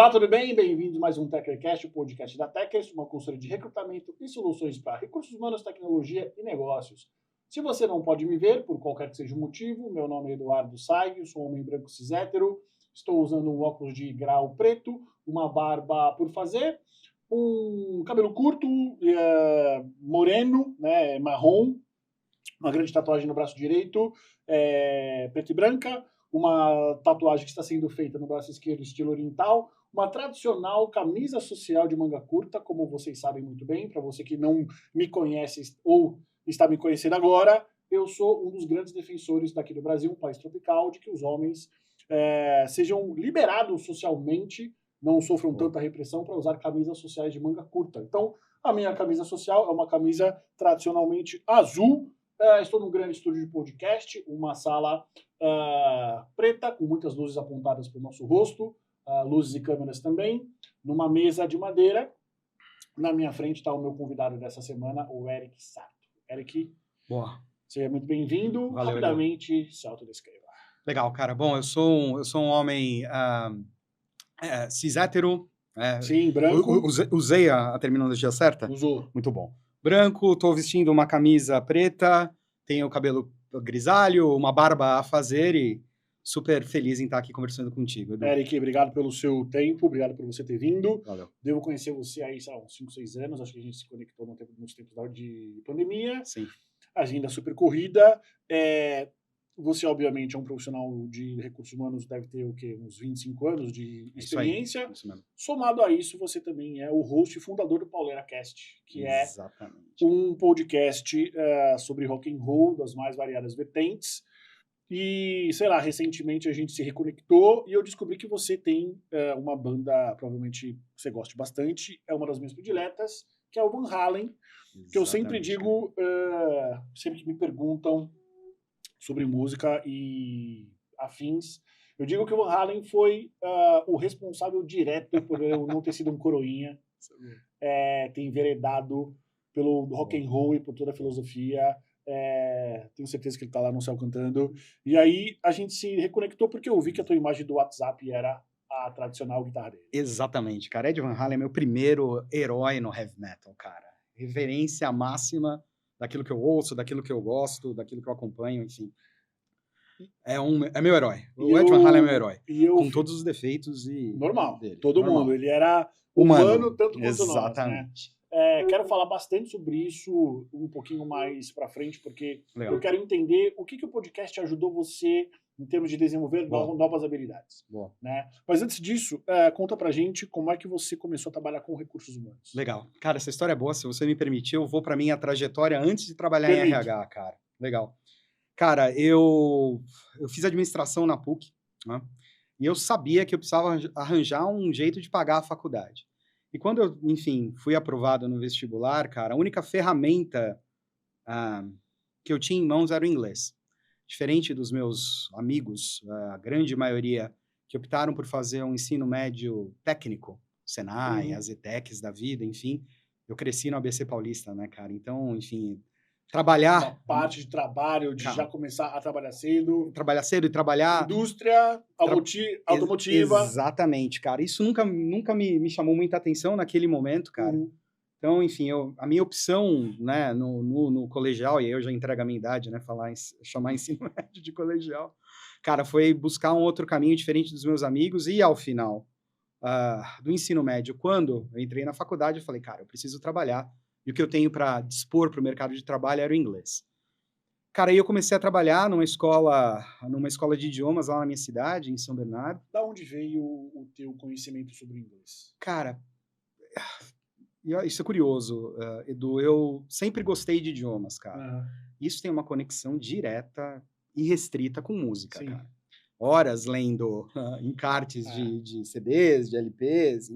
Olá, tudo bem? Bem-vindos a mais um TeckerCast, o podcast da Teckers, uma consultoria de recrutamento e soluções para recursos humanos, tecnologia e negócios. Se você não pode me ver, por qualquer que seja o motivo, meu nome é Eduardo Saig, sou um homem branco cis hétero, estou usando um óculos de grau preto, uma barba por fazer, um cabelo curto, moreno, né, marrom, uma grande tatuagem no braço direito, preta e branca, uma tatuagem que está sendo feita no braço esquerdo, estilo oriental, uma tradicional camisa social de manga curta, como vocês sabem muito bem, para você que não me conhece ou está me conhecendo agora, eu sou um dos grandes defensores daqui do Brasil, um país tropical, de que os homens sejam liberados socialmente, não sofram tanta repressão para usar camisas sociais de manga curta. Então, a minha camisa social é uma camisa tradicionalmente azul. Estou num grande estúdio de podcast, uma sala preta, com muitas luzes apontadas para o nosso rosto, luzes e câmeras também, numa mesa de madeira. Na minha frente está o meu convidado dessa semana, o Eric Sato. Eric, boa. Seja muito bem-vindo. Valeu, rapidamente, se autodescreva. Legal, cara. Bom, eu sou um homem cis hétero. Sim, branco. Usei a terminologia certa? Usou. Muito bom. Branco, estou vestindo uma camisa preta, tenho o cabelo grisalho, uma barba a fazer e super feliz em estar aqui conversando contigo, Edu. Eric, obrigado pelo seu tempo, obrigado por você ter vindo. Valeu. Devo conhecer você aí, sei lá, uns 5, 6 anos, acho que a gente se conectou nos tempos de pandemia. Sim. Agenda super corrida. Você, obviamente, é um profissional de recursos humanos, deve ter o quê? Uns 25 anos de experiência. Isso mesmo. Somado a isso, você também é o host e fundador do PauleraCast, que Exatamente. é um podcast sobre rock and roll, das mais variadas vertentes. E, sei lá, recentemente a gente se reconectou e eu descobri que você tem uma banda, provavelmente você goste bastante, é uma das minhas prediletas, que é o Van Halen, que eu sempre digo, sempre que me perguntam sobre música e afins, eu digo que o Van Halen foi o responsável direto por eu não ter sido um coroinha, ter enveredado pelo rock and roll e por toda a filosofia. Tenho certeza que ele tá lá no céu cantando. E aí a gente se reconectou porque eu vi que a tua imagem do WhatsApp era a tradicional guitarra dele. Exatamente, cara. Ed Van Halen é meu primeiro herói no heavy metal, cara. Reverência máxima daquilo que eu ouço, daquilo que eu gosto, daquilo que eu acompanho, enfim. É meu herói. O Ed Van Halen é meu herói. Com todos os defeitos e... Normal, dele. todo Normal. mundo. Ele era humano tanto quanto Exatamente. nós, né? Quero falar bastante sobre isso um pouquinho mais pra frente, porque Legal. eu quero entender o que o podcast ajudou você em termos de desenvolver novas habilidades. Boa. Né? Mas antes disso, conta pra gente como é que você começou a trabalhar com recursos humanos. Legal. Cara, essa história é boa. Se você me permitir, eu vou pra minha trajetória antes de trabalhar em RH, cara. Legal. Cara, eu fiz administração na PUC, né? E eu sabia que eu precisava arranjar um jeito de pagar a faculdade. E quando eu, enfim, fui aprovado no vestibular, cara, a única ferramenta que eu tinha em mãos era o inglês. Diferente dos meus amigos, a grande maioria que optaram por fazer um ensino médio técnico, Senai, as ETECs da vida, enfim, eu cresci no ABC Paulista, né, cara? Então, enfim, trabalhar... Uma parte de trabalho, de já começar a trabalhar cedo. Trabalhar cedo e trabalhar... Indústria, automotiva. Exatamente, cara. Isso nunca me chamou muita atenção naquele momento, cara. Então, enfim, a minha opção, né, no colegial, e aí eu já entrego a minha idade, né, chamar ensino médio de colegial, cara, foi buscar um outro caminho diferente dos meus amigos e, ao final do ensino médio, quando eu entrei na faculdade, eu falei, cara, eu preciso trabalhar e o que eu tenho para dispor para o mercado de trabalho era o inglês. Cara, aí eu comecei a trabalhar numa escola de idiomas lá na minha cidade, em São Bernardo. Da onde veio o teu conhecimento sobre inglês? Cara, isso é curioso, Edu. Eu sempre gostei de idiomas, cara. Isso tem uma conexão direta e restrita com música, Sim. cara. Horas lendo encartes de CDs, de LPs,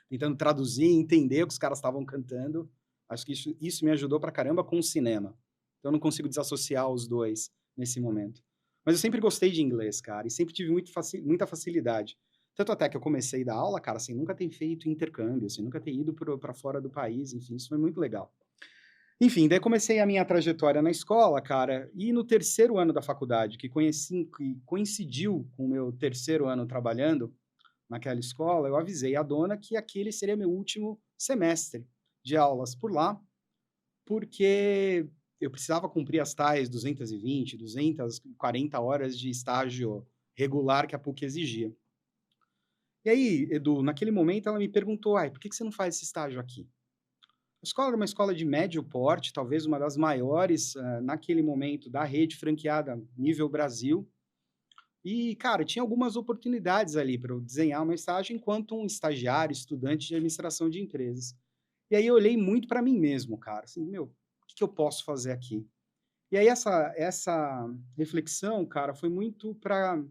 tentando traduzir e entender o que os caras estavam cantando. Acho que isso me ajudou pra caramba com o cinema. Então, eu não consigo desassociar os dois nesse momento. Mas eu sempre gostei de inglês, cara, e sempre tive muita facilidade. Tanto até que eu comecei a dar aula, cara, sem nunca ter feito intercâmbio, sem nunca ter ido para fora do país, enfim, isso foi muito legal. Enfim, daí comecei a minha trajetória na escola, cara, e no terceiro ano da faculdade, que coincidiu com o meu terceiro ano trabalhando, naquela escola, eu avisei a dona que aquele seria meu último semestre de aulas por lá, porque eu precisava cumprir as tais 220, 240 horas de estágio regular que a PUC exigia. E aí, Edu, naquele momento ela me perguntou, por que você não faz esse estágio aqui? A escola era uma escola de médio porte, talvez uma das maiores naquele momento da rede franqueada nível Brasil. E, cara, tinha algumas oportunidades ali para eu desenhar uma estágio enquanto um estagiário, estudante de administração de empresas. E aí eu olhei muito para mim mesmo, cara, assim, meu, o que eu posso fazer aqui? E aí essa reflexão, cara, foi muito para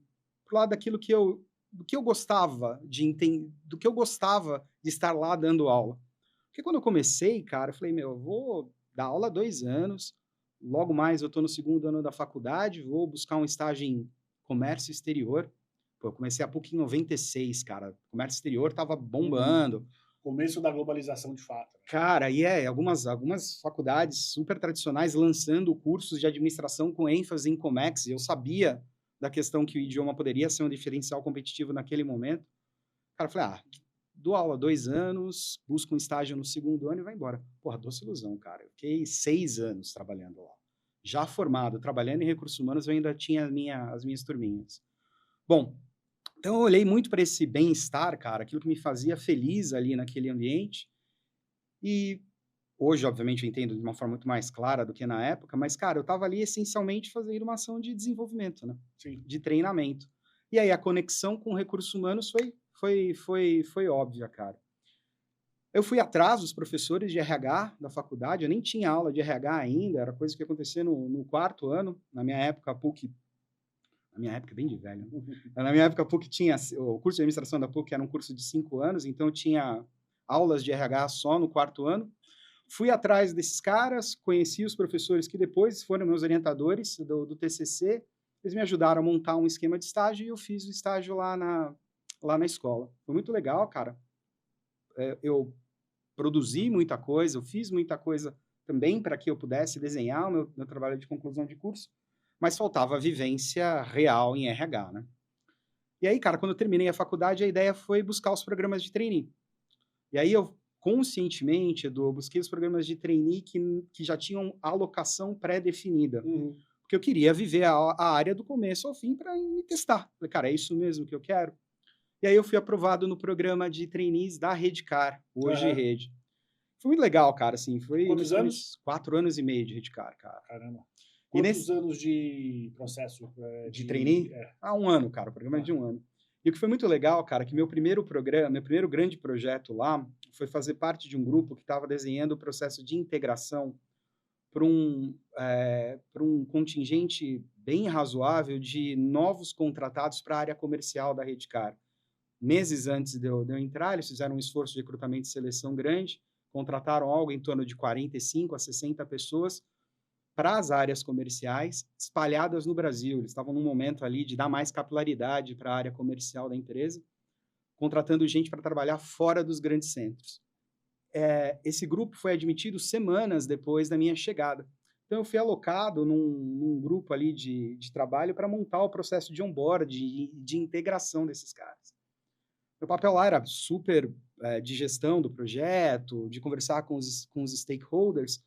o lado daquilo do que eu gostava de entender, do que eu gostava de estar lá dando aula. Porque quando eu comecei, cara, eu falei, meu, eu vou dar aula há 2 anos, logo mais eu estou no segundo ano da faculdade, vou buscar um estágio em comércio exterior. Pô, eu comecei a PUC em 96, cara. Comércio exterior tava bombando. Começo da globalização de fato. Né? Cara, e algumas faculdades super tradicionais lançando cursos de administração com ênfase em Comex, e eu sabia da questão que o idioma poderia ser um diferencial competitivo naquele momento. Cara, eu falei, dou aula há 2 anos, busco um estágio no segundo ano e vai embora. Porra, doce ilusão, cara. Eu fiquei 6 anos trabalhando lá. Já formado, trabalhando em recursos humanos, eu ainda tinha as minhas turminhas. Bom, então eu olhei muito para esse bem-estar, cara, aquilo que me fazia feliz ali naquele ambiente. E hoje, obviamente, eu entendo de uma forma muito mais clara do que na época, mas, cara, eu estava ali essencialmente fazendo uma ação de desenvolvimento, né? Sim. De treinamento. E aí a conexão com recursos humanos foi óbvia, cara. Eu fui atrás dos professores de RH da faculdade, eu nem tinha aula de RH ainda, era coisa que acontecia no quarto ano. Na minha época, a PUC... Na minha época, bem de velho. Né? Na minha época, a PUC tinha... O curso de administração da PUC era um curso de 5 anos, então tinha aulas de RH só no quarto ano. Fui atrás desses caras, conheci os professores que depois foram meus orientadores do TCC, eles me ajudaram a montar um esquema de estágio e eu fiz o estágio lá na escola. Foi muito legal, cara. Eu produzi muita coisa, eu fiz muita coisa também para que eu pudesse desenhar o meu trabalho de conclusão de curso, mas faltava a vivência real em RH, né? E aí, cara, quando eu terminei a faculdade, a ideia foi buscar os programas de trainee. E aí eu conscientemente, Edu, eu busquei os programas de trainee que já tinham alocação pré-definida. Porque eu queria viver a área do começo ao fim para me testar. Falei, cara, é isso mesmo que eu quero? E aí eu fui aprovado no programa de trainees da Redcar, hoje Rede. Foi muito legal, cara, assim, foi... Quantos anos? 4 anos e meio de Redcar, cara. Caramba. Quantos anos de processo? De trainee? 1 ano, cara, o programa é de 1 ano. E o que foi muito legal, cara, que meu primeiro grande projeto lá foi fazer parte de um grupo que estava desenhando o processo de integração para um contingente bem razoável de novos contratados para a área comercial da Redcar. Meses antes de eu entrar, eles fizeram um esforço de recrutamento e seleção grande, contrataram algo em torno de 45 a 60 pessoas para as áreas comerciais espalhadas no Brasil. Eles estavam num momento ali de dar mais capilaridade para a área comercial da empresa, contratando gente para trabalhar fora dos grandes centros. Esse grupo foi admitido semanas depois da minha chegada. Então, eu fui alocado num grupo ali de trabalho para montar o processo de onboard, de integração desses caras. Meu papel lá era super de gestão do projeto, de conversar com os stakeholders,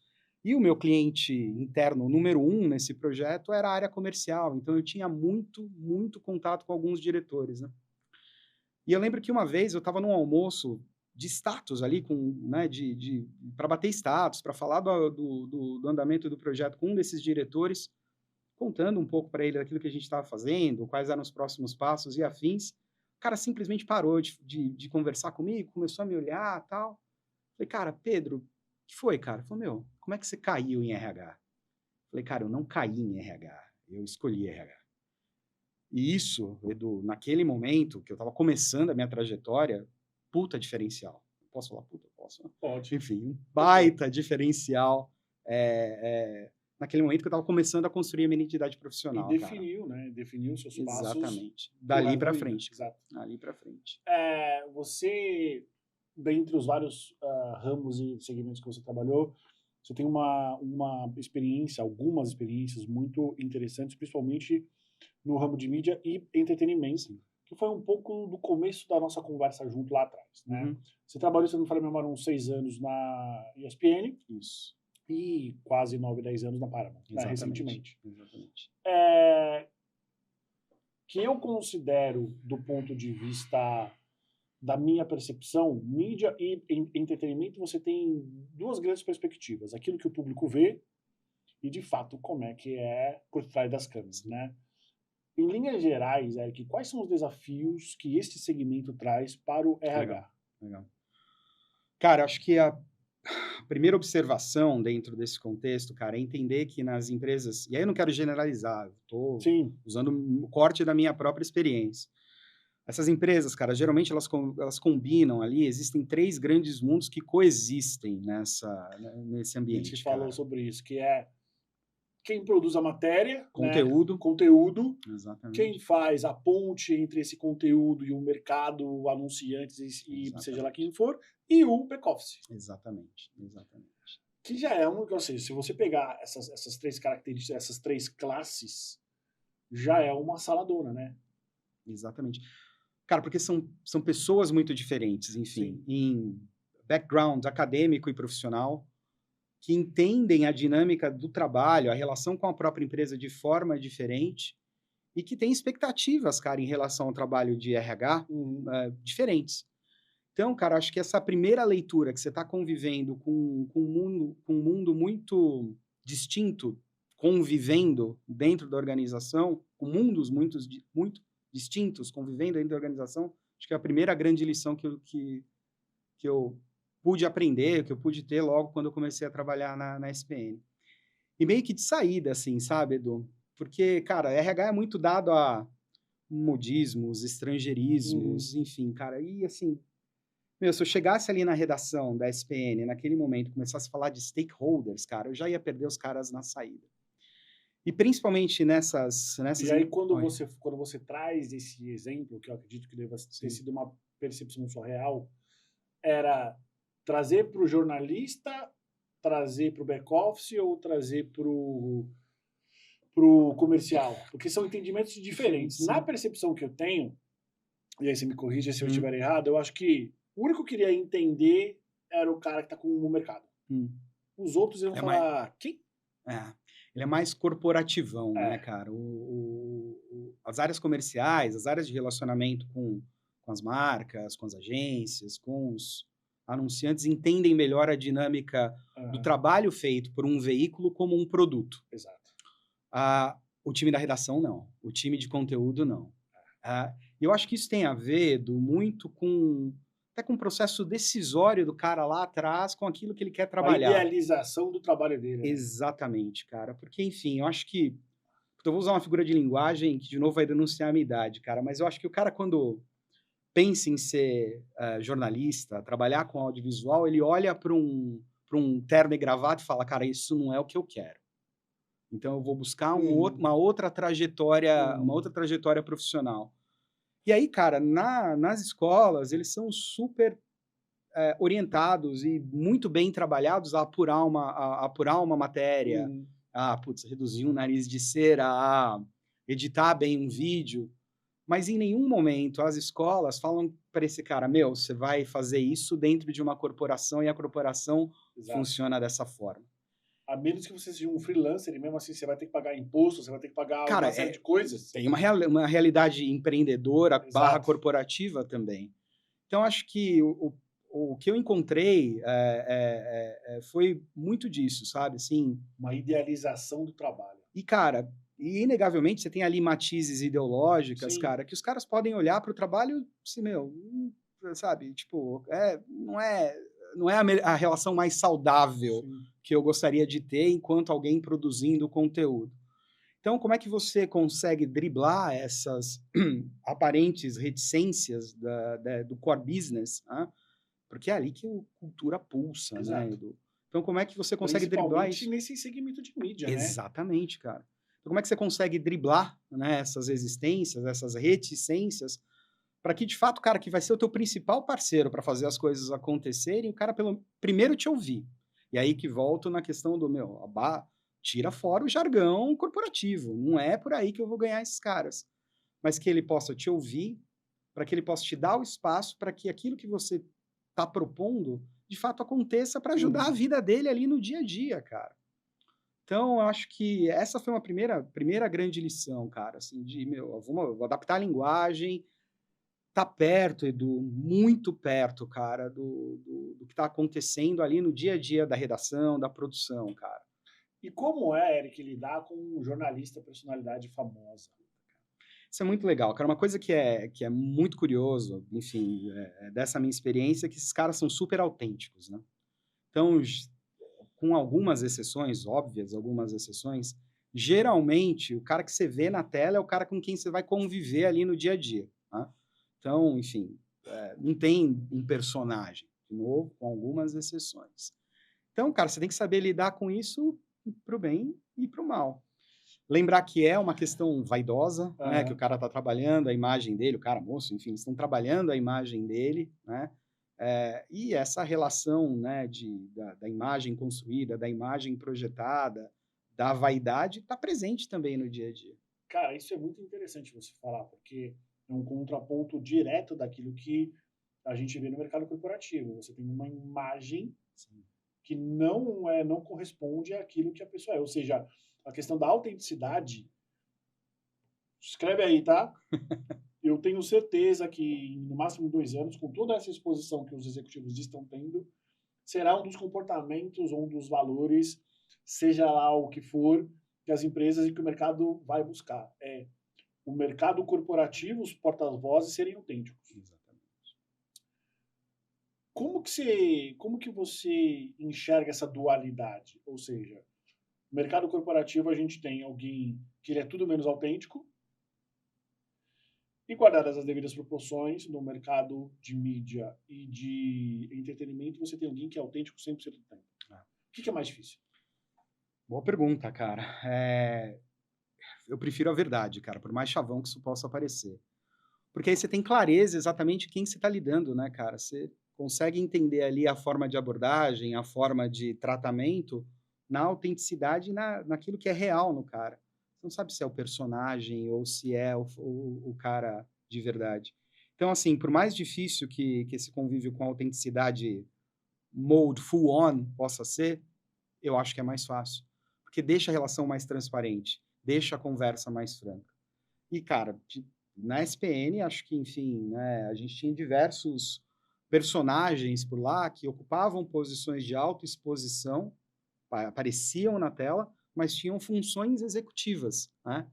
e o meu cliente interno número 1 nesse projeto era a área comercial, então eu tinha muito, muito contato com alguns diretores, né? E eu lembro que uma vez eu estava num almoço de status ali, né, para bater status, para falar do andamento do projeto com um desses diretores, contando um pouco para ele daquilo que a gente estava fazendo, quais eram os próximos passos e afins. O cara simplesmente parou de conversar comigo, começou a me olhar e tal. Falei, cara, Pedro, o que foi, cara? Falei, meu, como é que você caiu em RH? Falei, cara, eu não caí em RH, eu escolhi RH. E isso, Edu, naquele momento que eu estava começando a minha trajetória, puta diferencial. Posso falar puta? Posso? Pode. Enfim, um baita diferencial naquele momento que eu estava começando a construir a minha identidade profissional. E definiu, cara, né? Definiu seus passos. Exatamente. Dali para frente. Exato. Dali para frente. Você, dentre os vários ramos e segmentos que você trabalhou, você tem uma experiência, algumas experiências muito interessantes, principalmente no ramo de mídia e entretenimento, que foi um pouco do começo da nossa conversa junto lá atrás, né? Uhum. Você trabalhou, se não me falha a memória, uns 6 anos na ESPN Isso. e quase 9, 10 anos na Paramount, né, recentemente. Exatamente. Que eu considero, do ponto de vista da minha percepção, mídia e entretenimento, você tem duas grandes perspectivas. Aquilo que o público vê e, de fato, como é que é por trás das câmeras, né? Em linhas gerais, Eric, quais são os desafios que este segmento traz para o RH? Legal. Cara, acho que a primeira observação dentro desse contexto, cara, é entender que nas empresas, e aí eu não quero generalizar, estou Sim, usando o corte da minha própria experiência. Essas empresas, cara, geralmente elas combinam ali, existem 3 grandes mundos que coexistem nesse a ambiente, gente falou cara. sobre isso, que é quem produz a matéria, né? Conteúdo. Conteúdo, Exatamente. quem faz a ponte entre esse conteúdo e o mercado, anunciantes e seja lá quem for, e o back-office. Exatamente. Que já é ou seja, se você pegar essas 3 características, essas 3 classes, já é uma saladona, né? Exatamente. Cara, porque são pessoas muito diferentes, enfim, em background acadêmico e profissional, que entendem a dinâmica do trabalho, a relação com a própria empresa de forma diferente e que têm expectativas, cara, em relação ao trabalho de RH diferentes. Então, cara, acho que essa primeira leitura que você está convivendo com um mundo muito distinto, convivendo dentro da organização, com mundos muito distintos, convivendo dentro da organização, acho que é a primeira grande lição que eu pude aprender, que eu pude ter logo quando eu comecei a trabalhar na SPN. E meio que de saída, assim, sabe, Edu? Porque, cara, RH é muito dado a modismos, estrangeirismos, enfim, cara. E, assim, meu, se eu chegasse ali na redação da SPN, naquele momento, começasse a falar de stakeholders, cara, eu já ia perder os caras na saída. E principalmente nessas... E aí, quando você traz esse exemplo, que eu acredito que deva ter sido uma percepção sua real, era trazer para o jornalista, trazer para o back-office ou trazer para o comercial? Porque são entendimentos diferentes. Sim. Na percepção que eu tenho, e aí você me corrige se eu estiver errado, eu acho que o único que queria entender era o cara que está com o mercado. Os outros iam falar, quem? Ele é mais corporativão, né, cara? As áreas comerciais, as áreas de relacionamento com as marcas, com as agências, com os anunciantes, entendem melhor a dinâmica do trabalho feito por um veículo como um produto. Exato. O time da redação, não. O time de conteúdo, não. E eu acho que isso tem a ver, Edu, muito até com o processo decisório do cara lá atrás, com aquilo que ele quer trabalhar. A idealização do trabalho dele. Né? Exatamente, cara. Porque, enfim, eu acho que... Eu vou usar uma figura de linguagem que, de novo, vai denunciar a minha idade, cara. Mas eu acho que o cara, quando pensa em ser jornalista, trabalhar com audiovisual, ele olha para um terno e gravata e fala, cara, isso não é o que eu quero. Então, eu vou buscar uma outra trajetória, profissional. E aí, cara, nas escolas, eles são super orientados e muito bem trabalhados a apurar uma matéria, reduzir um nariz de cera, a editar bem um vídeo. Mas em nenhum momento as escolas falam para esse cara, você vai fazer isso dentro de uma corporação e a corporação funciona dessa forma. A menos que você seja um freelancer, e mesmo assim você vai ter que pagar imposto, você vai ter que pagar uma série de coisas. Tem uma realidade empreendedora / corporativa também. Então, acho que o que eu encontrei foi muito disso, sabe? Assim, uma idealização do trabalho. E, cara, inegavelmente, você tem ali matizes ideológicas, cara, que os caras podem olhar para o trabalho assim, sabe? Tipo, não é a relação mais saudável que eu gostaria de ter enquanto alguém produzindo conteúdo. Então, como é que você consegue driblar essas aparentes reticências do core business? Porque é ali que a cultura pulsa, né, Edu? Então, como é que você consegue driblar isso? Principalmente nesse segmento de mídia, né? Exatamente, cara. Então, como é que você consegue driblar, né, essas resistências, essas reticências, para que, de fato, o cara que vai ser o teu principal parceiro para fazer as coisas acontecerem, o cara primeiro te ouvir. E aí que volto na questão do, tira fora o jargão corporativo. Não é por aí que eu vou ganhar esses caras. Mas que ele possa te ouvir, para que ele possa te dar o espaço para que aquilo que você está propondo, de fato, aconteça para ajudar a vida dele ali no dia a dia, cara. Então, eu acho que essa foi uma primeira grande lição, cara, assim, vou adaptar a linguagem, tá perto, Edu, muito perto, cara, do que está acontecendo ali no dia a dia da redação, da produção, cara. E como é, Eric, lidar com um jornalista personalidade famosa? Isso é muito legal, cara. Uma coisa que é muito curioso, enfim, dessa minha experiência, é que esses caras são super autênticos, né? Então, com algumas exceções, óbvias, algumas exceções, geralmente o cara que você vê na tela é o cara com quem você vai conviver ali no dia a dia, tá? Então, enfim, não tem um personagem, de novo, com algumas exceções. Então, cara, você tem que saber lidar com isso pro bem e pro mal. Lembrar que é uma questão vaidosa, né, que o cara está trabalhando a imagem dele, o cara, moço, enfim, estão trabalhando a imagem dele, né, e essa relação, né, da imagem construída, da imagem projetada, da vaidade, está presente também no dia a dia. Cara, isso é muito interessante você falar, porque é um contraponto direto daquilo que a gente vê no mercado corporativo. Você tem uma imagem que não corresponde àquilo que a pessoa é. Ou seja, a questão da autenticidade, escreve aí, tá? Eu tenho certeza que no máximo 2 anos, com toda essa exposição que os executivos estão tendo, será um dos comportamentos, um dos valores, seja lá o que for, que as empresas e que o mercado vai buscar. É o mercado corporativo, os porta-vozes serem autênticos. Exatamente. Como que você enxerga essa dualidade? Ou seja, no mercado corporativo a gente tem alguém que ele é tudo menos autêntico, e guardadas as devidas proporções, no mercado de mídia e de entretenimento, você tem alguém que é autêntico 100% do tempo. O que é mais difícil? Boa pergunta, cara. Eu prefiro a verdade, cara, por mais chavão que isso possa parecer. Porque aí você tem clareza exatamente quem você está lidando, né, cara? Você consegue entender ali a forma de abordagem, a forma de tratamento na autenticidade e naquilo que é real no cara. Você não sabe se é o personagem ou se é o cara de verdade. Então, assim, por mais difícil que esse convívio com a autenticidade mode full on possa ser, eu acho que é mais fácil. Porque deixa a relação mais transparente, deixa a conversa mais franca. E, cara, na SPN, acho que, enfim, né, a gente tinha diversos personagens por lá que ocupavam posições de autoexposição, apareciam na tela, mas tinham funções executivas, né?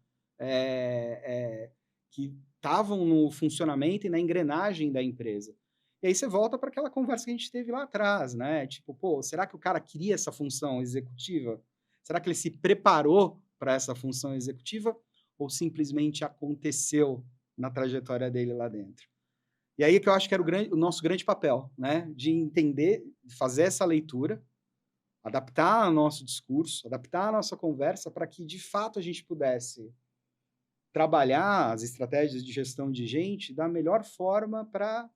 Que estavam no funcionamento e na engrenagem da empresa. E aí você volta para aquela conversa que a gente teve lá atrás, né? Tipo, pô, será que o cara queria essa função executiva? Será que ele se preparou para essa função executiva? Ou simplesmente aconteceu na trajetória dele lá dentro? E aí que eu acho que era o nosso grande papel, né? De entender, fazer essa leitura, adaptar o nosso discurso, adaptar a nossa conversa para que, de fato, a gente pudesse trabalhar as estratégias de gestão de gente da melhor forma para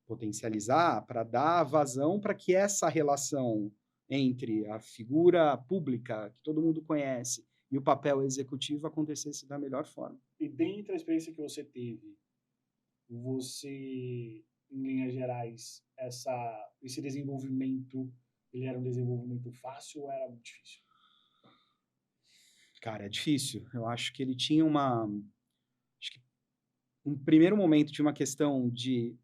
potencializar, para dar vazão para que essa relação entre a figura pública, que todo mundo conhece, e o papel executivo acontecesse da melhor forma. E dentro da experiência que você teve, você, em linhas gerais, esse desenvolvimento, ele era um desenvolvimento fácil ou era muito difícil? Cara, é difícil. Eu acho que ele tinha acho que um primeiro momento de uma questão de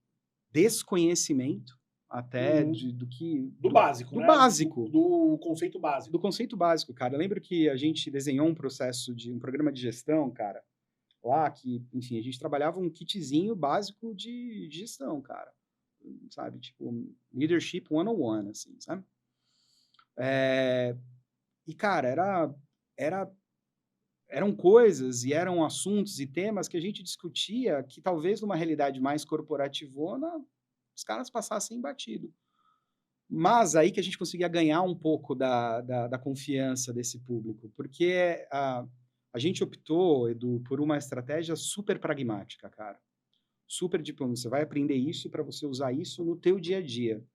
desconhecimento até do básico, do né? básico. Do conceito básico. Do conceito básico, cara. Eu lembro que a gente desenhou um programa de gestão, cara, lá que, enfim, a gente trabalhava um kitzinho básico de gestão, cara. Sabe? Tipo, Leadership 101, assim, sabe? E, cara, eram coisas e eram assuntos e temas que a gente discutia que talvez numa realidade mais corporativona os caras passassem batido. Mas aí que a gente conseguia ganhar um pouco da confiança desse público, porque a gente optou, Edu, por uma estratégia super pragmática, cara. Super tipo, você vai aprender isso para você usar isso no teu dia a dia.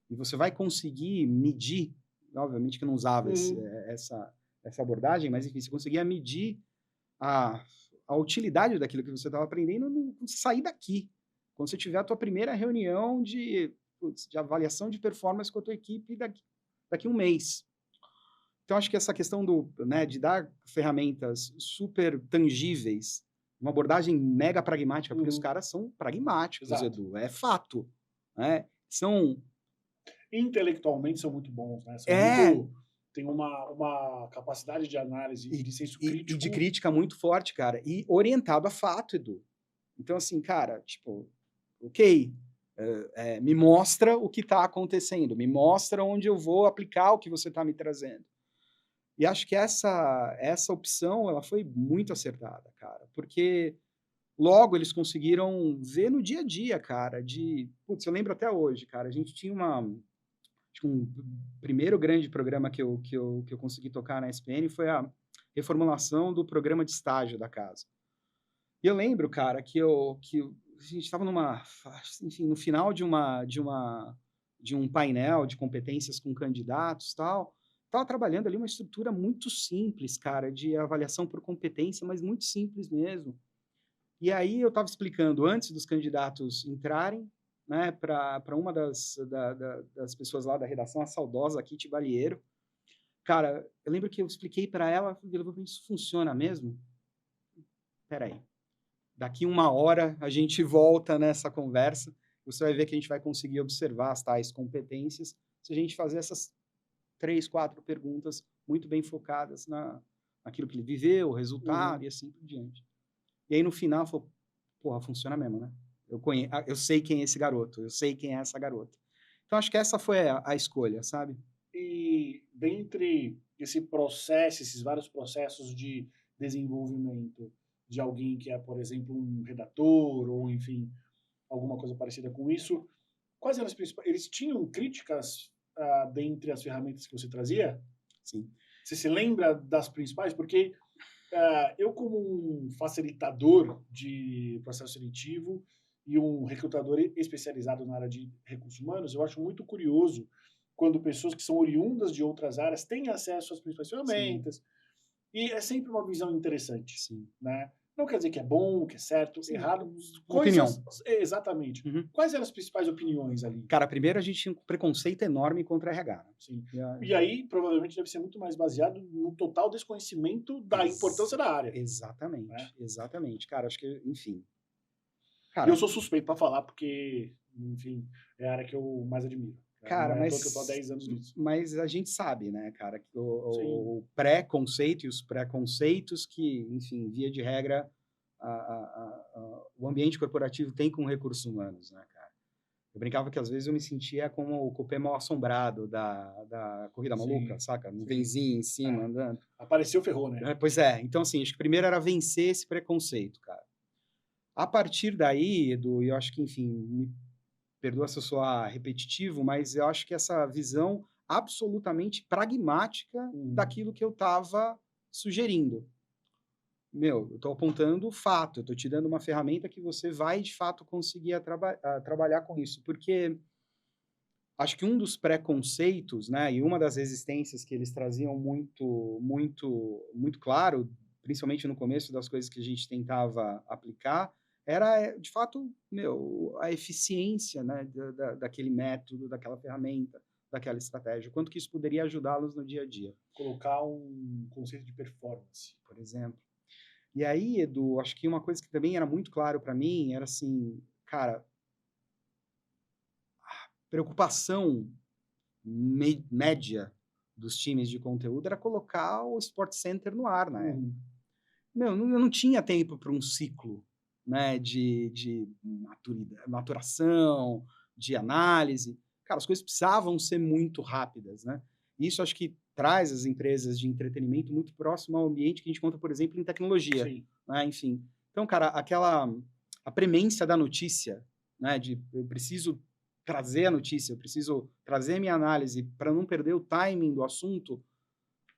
E você vai conseguir medir, obviamente que eu não usava essa abordagem, mas enfim, você conseguia medir a utilidade daquilo que você estava aprendendo quando você sair daqui. Quando você tiver a tua primeira reunião de avaliação de performance com a tua equipe daqui um mês. Então, acho que essa questão de dar ferramentas super tangíveis, uma abordagem mega pragmática, porque os caras são pragmáticos, Exato. Edu, é fato. Né? São... Intelectualmente são muito bons, né? Tem uma capacidade de análise e de senso crítico. E de crítica muito forte, cara. E orientado a fato, Edu. Então, assim, cara, tipo, ok, me mostra o que está acontecendo, me mostra onde eu vou aplicar o que você está me trazendo. E acho que essa opção, ela foi muito acertada, cara, porque logo eles conseguiram ver no dia a dia, cara, putz, eu lembro até hoje, cara, a gente tinha um primeiro grande programa que eu consegui tocar na SPN foi a reformulação do programa de estágio da casa. E eu lembro, cara, que a gente estava enfim, no final de um painel de competências com candidatos e tal, estava trabalhando ali uma estrutura muito simples, cara, de avaliação por competência, mas muito simples mesmo. E aí eu estava explicando, antes dos candidatos entrarem, né, para uma das pessoas lá da redação, a saudosa Kitty Balieiro. Cara, eu lembro que eu expliquei para ela, isso funciona mesmo? Peraí. Daqui 1 hora a gente volta nessa conversa, você vai ver que a gente vai conseguir observar as tais competências se a gente fazer essas 3, 4 perguntas muito bem focadas naquilo que ele viveu, o resultado e assim por diante. E aí no final, falou, porra, funciona mesmo, né? Eu sei quem é esse garoto, eu sei quem é essa garota. Então acho que essa foi a escolha, sabe? E dentre esses vários processos de desenvolvimento de alguém que é, por exemplo, um redator ou, enfim, alguma coisa parecida com isso, quais eram as principais? Eles tinham críticas dentre as ferramentas que você trazia? Sim. Você se lembra das principais? Porque eu, como um facilitador de processo seletivo e um recrutador especializado na área de recursos humanos, eu acho muito curioso quando pessoas que são oriundas de outras áreas têm acesso às principais ferramentas. Sim. E é sempre uma visão interessante. Sim. Né? Não quer dizer que é bom, que é certo, Sim. errado. Opinião. Exatamente. Quais eram as principais opiniões ali? Cara, primeiro a gente tinha um preconceito enorme contra a RH. Né? Sim. E aí, provavelmente, deve ser muito mais baseado no total desconhecimento da importância da área. Exatamente. Né? Exatamente. Cara, acho que, enfim. Cara, eu sou suspeito para falar, porque, enfim, é a área que eu mais admiro. Cara, mas eu tô há 10 anos nisso. Mas a gente sabe, né, cara, que o pré-conceito e os preconceitos que, enfim, via de regra, o ambiente corporativo tem com recursos humanos, né, cara? Eu brincava que às vezes eu me sentia como o cupê mal assombrado da Corrida Maluca, saca? No venzinho em cima, andando. Apareceu, ferrou, né? Pois é. Então, assim, acho que primeiro era vencer esse preconceito, cara. A partir daí, Edu, eu acho que, enfim, me perdoa se eu soar repetitivo, mas eu acho que essa visão absolutamente pragmática daquilo que eu estava sugerindo. Eu estou apontando o fato, eu estou te dando uma ferramenta que você vai, de fato, conseguir trabalhar com isso. Porque acho que um dos preconceitos, né, e uma das resistências que eles traziam muito, muito, muito claro, principalmente no começo das coisas que a gente tentava aplicar, era, de fato, a eficiência, né, daquele método, daquela ferramenta, daquela estratégia. Quanto que isso poderia ajudá-los no dia a dia. Colocar um conceito de performance. Por exemplo. E aí, Edu, acho que uma coisa que também era muito claro para mim era assim, cara, a preocupação média dos times de conteúdo era colocar o Sport Center no ar, né? Eu não tinha tempo para um ciclo, né, de maturação, de análise. Cara, as coisas precisavam ser muito rápidas, né? Isso acho que traz as empresas de entretenimento muito próximo ao ambiente que a gente conta, por exemplo, em tecnologia. Sim. Né? Enfim. Então, cara, a premência da notícia, né, de eu preciso trazer a notícia, eu preciso trazer minha análise para não perder o timing do assunto,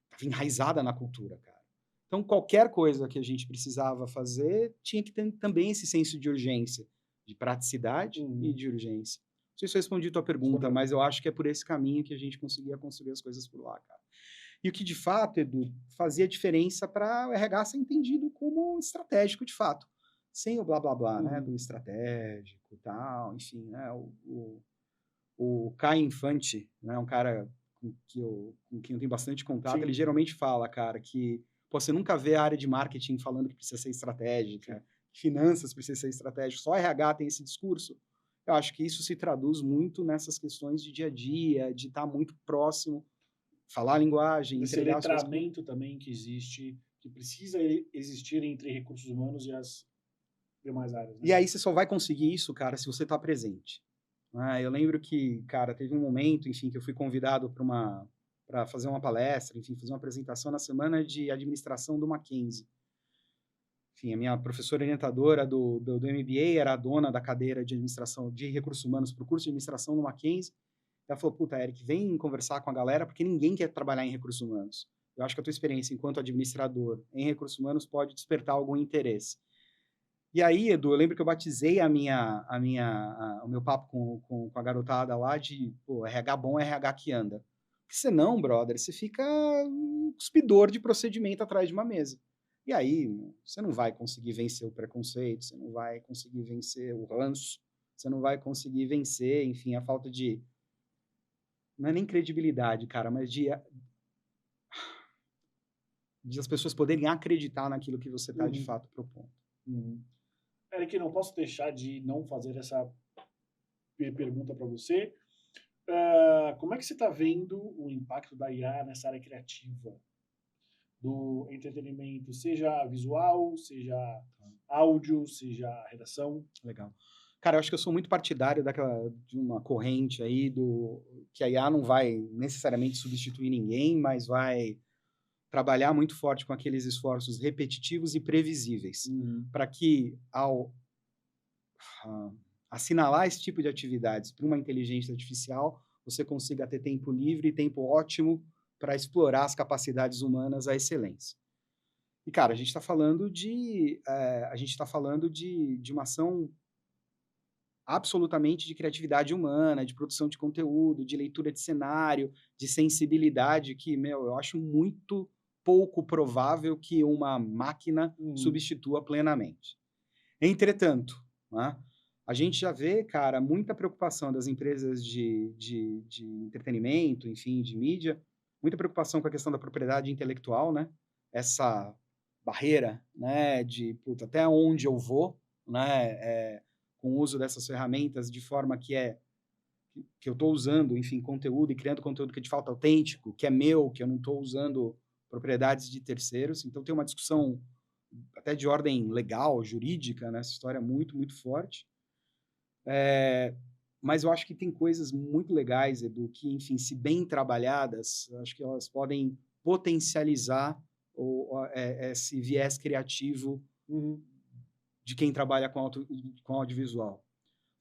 estava enraizada na cultura, cara. Então, qualquer coisa que a gente precisava fazer tinha que ter também esse senso de urgência, de praticidade e de urgência. Não sei se eu respondi a tua pergunta, mas eu acho que é por esse caminho que a gente conseguia construir as coisas por lá, cara. E o que, de fato, Edu, fazia diferença para o RH ser entendido como estratégico, de fato. Sem o blá, blá, blá, né, do estratégico e tal, enfim, né, o Caio Infante, né, um cara com quem eu tenho bastante contato, ele Sim. geralmente fala, cara, que pô, você nunca vê a área de marketing falando que precisa ser estratégica, que finanças precisa ser estratégico, só RH tem esse discurso. Eu acho que isso se traduz muito nessas questões de dia a dia, de estar muito próximo, falar a linguagem, Esse entregar as coisas. letramento também que existe, que precisa existir entre recursos humanos e as demais áreas, né? E aí você só vai conseguir isso, cara, se você está presente. Eu lembro que, cara, teve um momento, enfim, que eu fui convidado para fazer uma palestra, enfim, fazer uma apresentação na semana de administração do Mackenzie. Enfim, a minha professora orientadora do MBA era a dona da cadeira de administração de recursos humanos para o curso de administração do Mackenzie. Ela falou, puta, Eric, vem conversar com a galera, porque ninguém quer trabalhar em recursos humanos. Eu acho que a tua experiência enquanto administrador em recursos humanos pode despertar algum interesse. E aí, Edu, eu lembro que eu batizei o meu papo com a garotada lá de, pô, RH bom é RH que anda. Porque senão, brother, você fica um cuspidor de procedimento atrás de uma mesa. E aí, você não vai conseguir vencer o preconceito, você não vai conseguir vencer o ranço, você não vai conseguir vencer, enfim, a falta de... Não é nem credibilidade, cara, mas de as pessoas poderem acreditar naquilo que você está de fato propondo. Eric, não posso deixar de não fazer essa pergunta para você. Como é que você está vendo o impacto da IA nessa área criativa do entretenimento, seja visual, seja áudio, seja redação? Legal. Cara, eu acho que eu sou muito partidário de uma corrente aí que a IA não vai necessariamente substituir ninguém, mas vai trabalhar muito forte com aqueles esforços repetitivos e previsíveis, para que ao assinalar esse tipo de atividades para uma inteligência artificial, você consiga ter tempo livre e tempo ótimo para explorar as capacidades humanas à excelência. E, cara, a gente está falando de uma ação absolutamente de criatividade humana, de produção de conteúdo, de leitura de cenário, de sensibilidade, que, eu acho muito pouco provável que uma máquina substitua plenamente. Entretanto, né, a gente já vê, cara, muita preocupação das empresas de entretenimento, enfim, de mídia, muita preocupação com a questão da propriedade intelectual, né? Essa barreira, né, de puta, até onde eu vou, né, com o uso dessas ferramentas de forma que eu estou usando, enfim, conteúdo e criando conteúdo que é de fato autêntico, que é meu, que eu não estou usando propriedades de terceiros. Então tem uma discussão até de ordem legal, jurídica, nessa história muito, muito forte. Mas eu acho que tem coisas muito legais, Edu, que, enfim, se bem trabalhadas, eu acho que elas podem potencializar esse viés criativo de quem trabalha com audiovisual.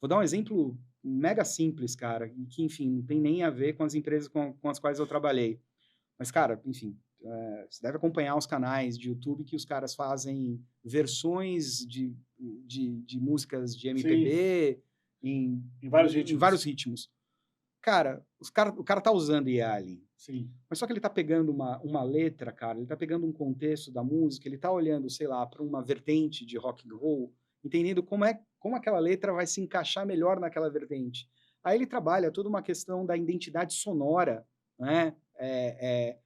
Vou dar um exemplo mega simples, cara, e que, enfim, não tem nem a ver com as empresas com as quais eu trabalhei. Mas, cara, enfim, você deve acompanhar os canais de YouTube que os caras fazem versões de músicas de MPB em vários ritmos. Cara, o cara tá usando IA ali. Sim. Mas só que ele tá pegando uma letra, cara, ele tá pegando um contexto da música, ele tá olhando, sei lá, para uma vertente de rock and roll, entendendo como aquela letra vai se encaixar melhor naquela vertente. Aí ele trabalha toda uma questão da identidade sonora, né,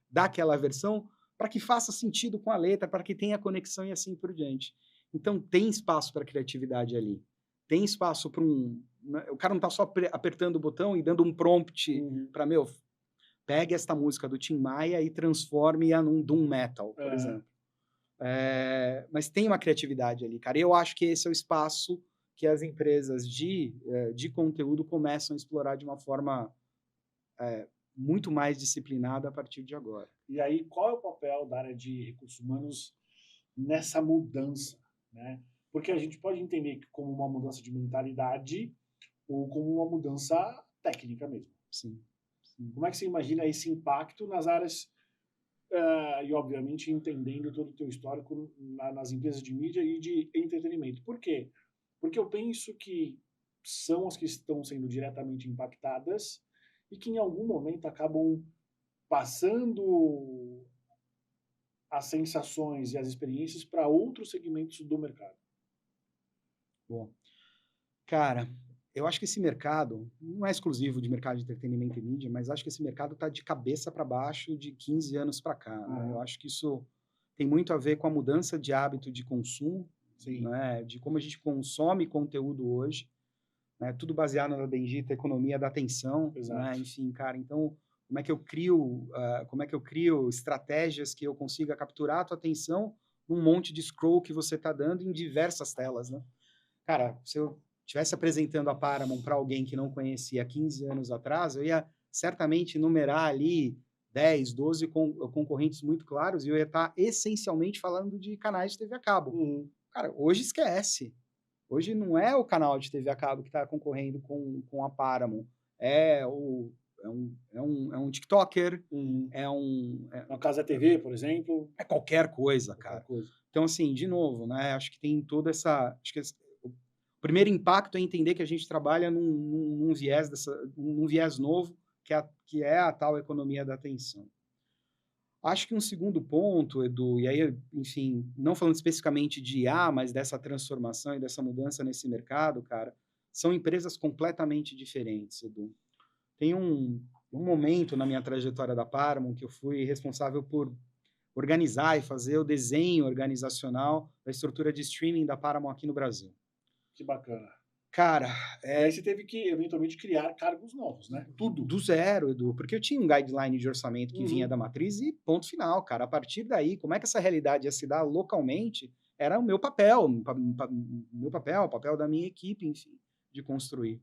daquela versão, para que faça sentido com a letra, para que tenha conexão e assim por diante. Então tem espaço para criatividade ali. Tem espaço para o cara não está só apertando o botão e dando um prompt para, pegue esta música do Tim Maia e transforme-a num doom metal, por exemplo. Mas tem uma criatividade ali, cara. E eu acho que esse é o espaço que as empresas de conteúdo começam a explorar de uma forma muito mais disciplinada a partir de agora. E aí, qual é o papel da área de recursos humanos nessa mudança, né? Porque a gente pode entender que como uma mudança de mentalidade ou como uma mudança técnica mesmo. Sim. Como é que você imagina esse impacto nas áreas e, obviamente, entendendo todo o teu histórico nas empresas de mídia e de entretenimento? Por quê? Porque eu penso que são as que estão sendo diretamente impactadas e que, em algum momento, acabam passando as sensações e as experiências para outros segmentos do mercado? Bom, cara, eu acho que esse mercado não é exclusivo de mercado de entretenimento e mídia, mas acho que esse mercado está de cabeça para baixo de 15 anos para cá, né? Eu acho que isso tem muito a ver com a mudança de hábito de consumo, Sim. né? De como a gente consome conteúdo hoje, né? Tudo baseado na bendita economia da atenção, Exato. né? Enfim, cara, então como é que eu crio estratégias que eu consiga capturar a tua atenção num monte de scroll que você está dando em diversas telas, né? Cara, se eu estivesse apresentando a Paramount para alguém que não conhecia há 15 anos atrás, eu ia certamente numerar ali 10, 12 concorrentes muito claros e eu ia estar essencialmente falando de canais de TV a cabo. Cara, hoje esquece. Hoje não é o canal de TV a cabo que está concorrendo com a Paramount. É um TikToker, Na Casa TV, por exemplo. é qualquer coisa, Qualquer cara. coisa. Então, assim, de novo, né? Acho que tem toda essa. Acho que o primeiro impacto é entender que a gente trabalha num viés novo, que é a tal economia da atenção. Acho que um segundo ponto, Edu, e aí, enfim, não falando especificamente de IA, mas dessa transformação e dessa mudança nesse mercado, cara, são empresas completamente diferentes, Edu. Tem um momento na minha trajetória da Paramount que eu fui responsável por organizar e fazer o desenho organizacional da estrutura de streaming da Paramount aqui no Brasil. Que bacana. Cara, E aí você teve que, eventualmente, criar cargos novos, né? Tudo. do zero, Edu, porque eu tinha um guideline de orçamento que vinha da matriz e ponto final, cara. A partir daí, como é que essa realidade ia se dar localmente, era o meu papel, o papel da minha equipe, enfim, de construir.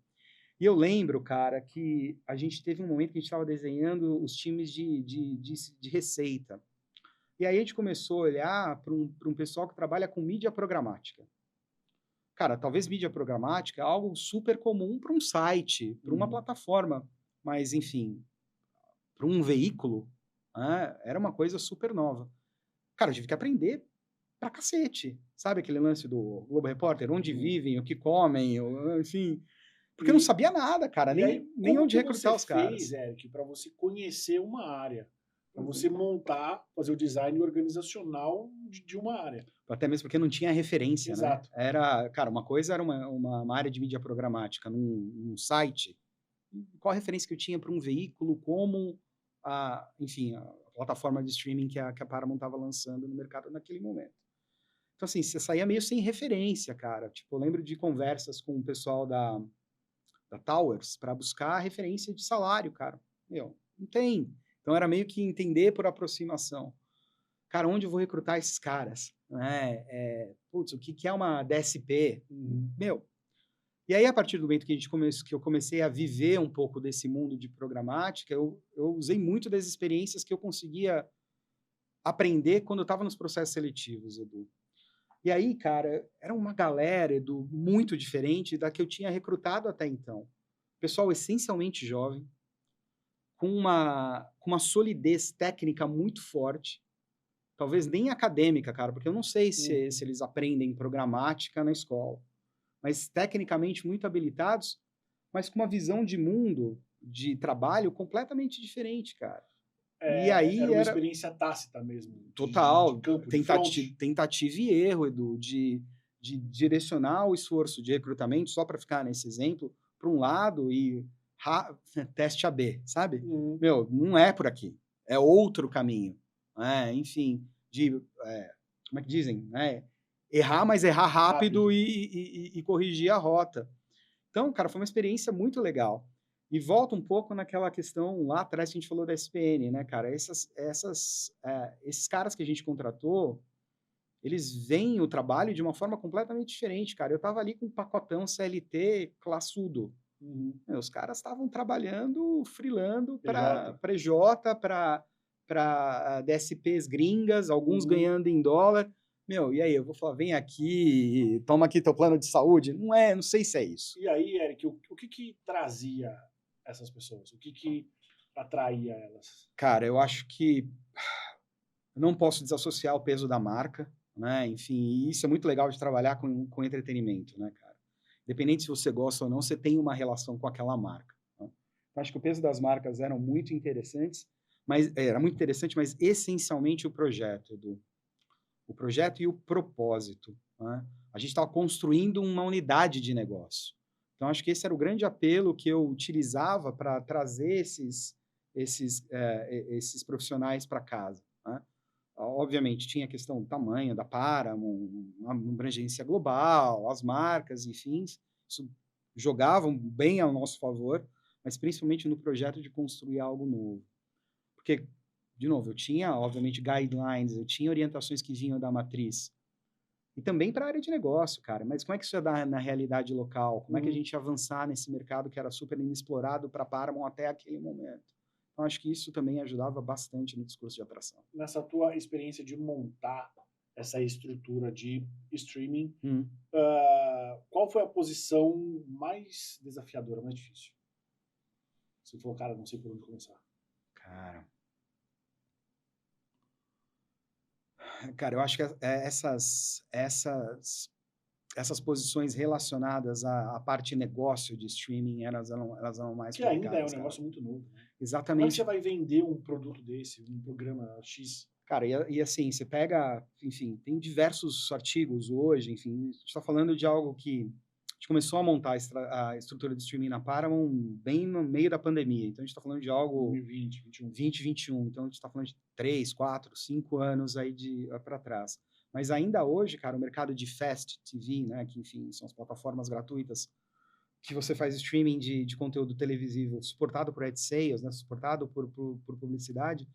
E eu lembro, cara, que a gente teve um momento que a gente estava desenhando os times de receita. E aí a gente começou a olhar para um pessoal que trabalha com mídia programática. Cara, talvez mídia programática é algo super comum para um site, para uma plataforma, mas, enfim, para um veículo, né, era uma coisa super nova. Cara, eu tive que aprender pra cacete. Sabe aquele lance do Globo Repórter? Onde vivem, o que comem, enfim. Porque eu não sabia nada, cara, nem onde recrutar os caras. Como você fez, Eric, para você conhecer uma área? Para você montar, fazer o design organizacional de uma área. Até mesmo porque não tinha referência, Exato. né? Era, cara, uma coisa era uma área de mídia programática num site. Qual a referência que eu tinha para um veículo como enfim, a plataforma de streaming que a Paramount estava lançando no mercado naquele momento. Então, assim, você saía meio sem referência, cara. Tipo, eu lembro de conversas com o pessoal da Towers para buscar referência de salário, cara. Meu, não tem. Então, era meio que entender por aproximação. Cara, onde eu vou recrutar esses caras? Putz, o que é uma DSP? Meu. E aí, a partir do momento que eu comecei a viver um pouco desse mundo de programática, eu usei muito das experiências que eu conseguia aprender quando eu estava nos processos seletivos, Edu. E aí, cara, era uma galera, Edu, muito diferente da que eu tinha recrutado até então. Pessoal essencialmente jovem, com uma solidez técnica muito forte, talvez nem acadêmica, cara, porque eu não sei se eles aprendem programática na escola, mas tecnicamente muito habilitados, mas com uma visão de mundo, de trabalho completamente diferente, cara. E aí era uma experiência tácita mesmo. Total. De campo, Tentativa e erro, Edu, de direcionar o esforço de recrutamento, só para ficar nesse exemplo, para um lado e teste AB, sabe? Meu, não é por aqui. É outro caminho. Enfim, como é que dizem? Errar, mas errar rápido. E corrigir a rota. Então, cara, foi uma experiência muito legal. E volta um pouco naquela questão lá atrás que a gente falou da SPN, né, cara? Esses caras que a gente contratou, eles veem o trabalho de uma forma completamente diferente, cara. Eu tava ali com um pacotão CLT classudo. Os caras estavam trabalhando, freelando para EJ, para DSPs gringas, alguns ganhando em dólar. Meu, e aí, eu vou falar, vem aqui, toma aqui teu plano de saúde? Não sei se é isso. E aí, Eric, o que trazia essas pessoas? O que atraía elas? Cara, eu acho que não posso desassociar o peso da marca, né? Enfim, e isso é muito legal de trabalhar com entretenimento, né, cara? Independente se você gosta ou não, você tem uma relação com aquela marca. Né? Então, acho que o peso das marcas eram muito interessantes, Mas era muito interessante, mas essencialmente o projeto, Edu. O projeto e o propósito, né? A gente estava construindo uma unidade de negócio. Então, acho que esse era o grande apelo que eu utilizava para trazer esses profissionais para casa, né? Obviamente, tinha a questão do tamanho da Paramount, uma abrangência global, as marcas, enfim, isso jogavam bem ao nosso favor, mas principalmente no projeto de construir algo novo. Porque, de novo, eu tinha, obviamente, guidelines, eu tinha orientações que vinham da matriz. E também para a área de negócio, cara. Mas como é que isso ia dar na realidade local? Como é que a gente ia avançar nesse mercado que era super inexplorado para a Paramount até aquele momento? Então, acho que isso também ajudava bastante no discurso de atração. Nessa tua experiência de montar essa estrutura de streaming, qual foi a posição mais desafiadora, mais difícil? Você falou, cara, não sei por onde começar. Cara, eu acho que essas posições relacionadas à parte negócio de streaming, elas eram mais que ainda é um complicadas, cara. negócio muito novo, né? Como é que Exatamente. você vai vender um produto desse, um programa X? Cara, e assim, você pega, enfim, tem diversos artigos hoje, enfim, a gente está falando de algo que a gente começou a montar a estrutura de streaming na Paramount bem no meio da pandemia. Então, a gente está falando de algo 2020, 21. 2021. Então, a gente está falando de 3, 4, 5 anos aí para trás. Mas ainda hoje, cara, o mercado de Fast TV, né, que, enfim, são as plataformas gratuitas que você faz streaming de conteúdo televisivo suportado por ad sales, né, suportado por publicidade,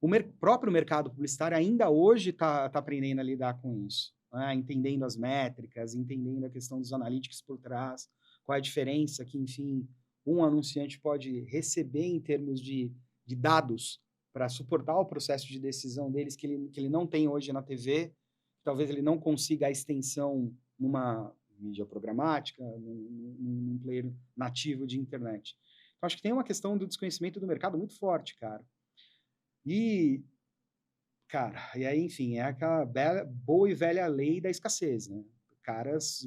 o próprio mercado publicitário ainda hoje está aprendendo a lidar com isso, né? Entendendo as métricas, entendendo a questão dos analytics por trás, qual é a diferença que, enfim, um anunciante pode receber em termos de dados para suportar o processo de decisão deles que ele não tem hoje na TV, talvez ele não consiga a extensão numa mídia programática, num player nativo de internet. Então, acho que tem uma questão do desconhecimento do mercado muito forte, cara. E, cara, e aí, enfim, é aquela boa e velha lei da escassez, né? Caras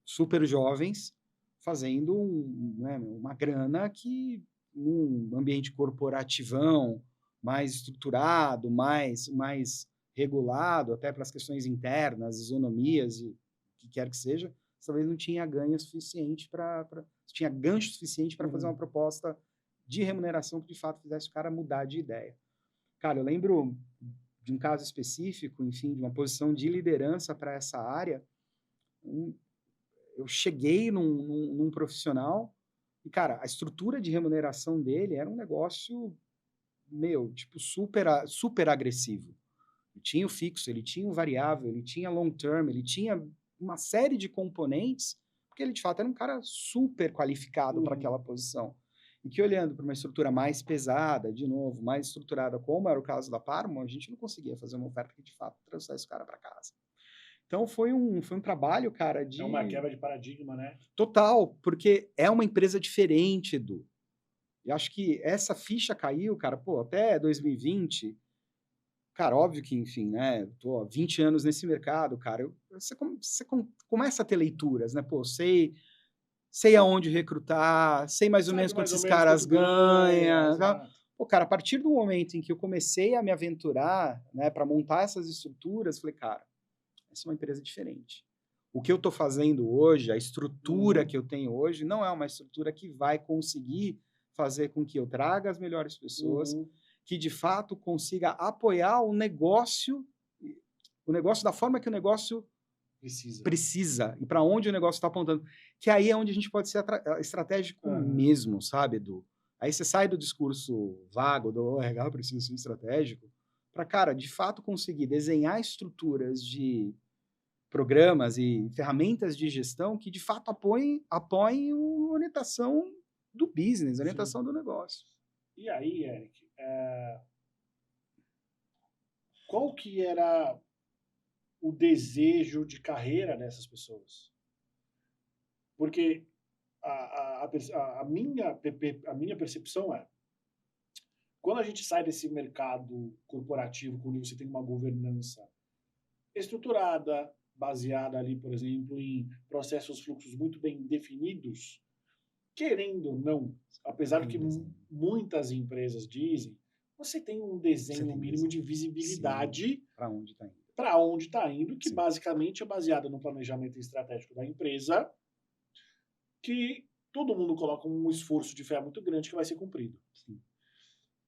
super jovens fazendo uma grana que num ambiente corporativão, mais estruturado, mais regulado, até pelas questões internas, isonomias e o que quer que seja, talvez não tinha ganho suficiente tinha gancho suficiente para fazer uma proposta de remuneração que de fato fizesse o cara mudar de ideia. Cara, eu lembro de um caso específico, enfim, de uma posição de liderança para essa área. Eu cheguei num profissional e, cara, a estrutura de remuneração dele era um negócio, tipo, super agressivo. Ele tinha o fixo, ele tinha o variável, ele tinha long term, ele tinha uma série de componentes, porque ele, de fato, era um cara super qualificado para aquela posição. E que olhando para uma estrutura mais pesada, de novo, mais estruturada, como era o caso da Paramount, a gente não conseguia fazer uma oferta que, de fato, trouxesse o cara para casa. Então, foi um trabalho, cara, de... É uma quebra de paradigma, né? Total, porque é uma empresa diferente, Edu. Eu acho que essa ficha caiu, cara, até 2020... Cara, óbvio que, enfim, né, tô há 20 anos nesse mercado, cara, você começa a ter leituras, né, sei aonde recrutar, sei mais ou menos quanto esses caras ganham. Cara, a partir do momento em que eu comecei a me aventurar, né, para montar essas estruturas, falei, cara, essa é uma empresa diferente. O que eu estou fazendo hoje, a estrutura que eu tenho hoje, não é uma estrutura que vai conseguir fazer com que eu traga as melhores pessoas, que de fato consiga apoiar o negócio da forma que o negócio precisa e para onde o negócio está apontando. Que aí é onde a gente pode ser estratégico mesmo, sabe, Edu? Aí você sai do discurso vago do RH precisa ser estratégico para, cara, de fato conseguir desenhar estruturas de programas e ferramentas de gestão que de fato apoiem a orientação do business, a orientação do negócio. E aí, Eric, qual que era o desejo de carreira dessas pessoas? Porque a minha percepção é, quando a gente sai desse mercado corporativo, quando você tem uma governança estruturada, baseada ali, por exemplo, em processos, fluxos muito bem definidos, querendo ou não, apesar do que muitas empresas dizem, você tem um desenho mínimo de visibilidade para onde está indo. Para onde está indo, que Sim. basicamente é baseado no planejamento estratégico da empresa, que todo mundo coloca um esforço de fé muito grande que vai ser cumprido. Sim.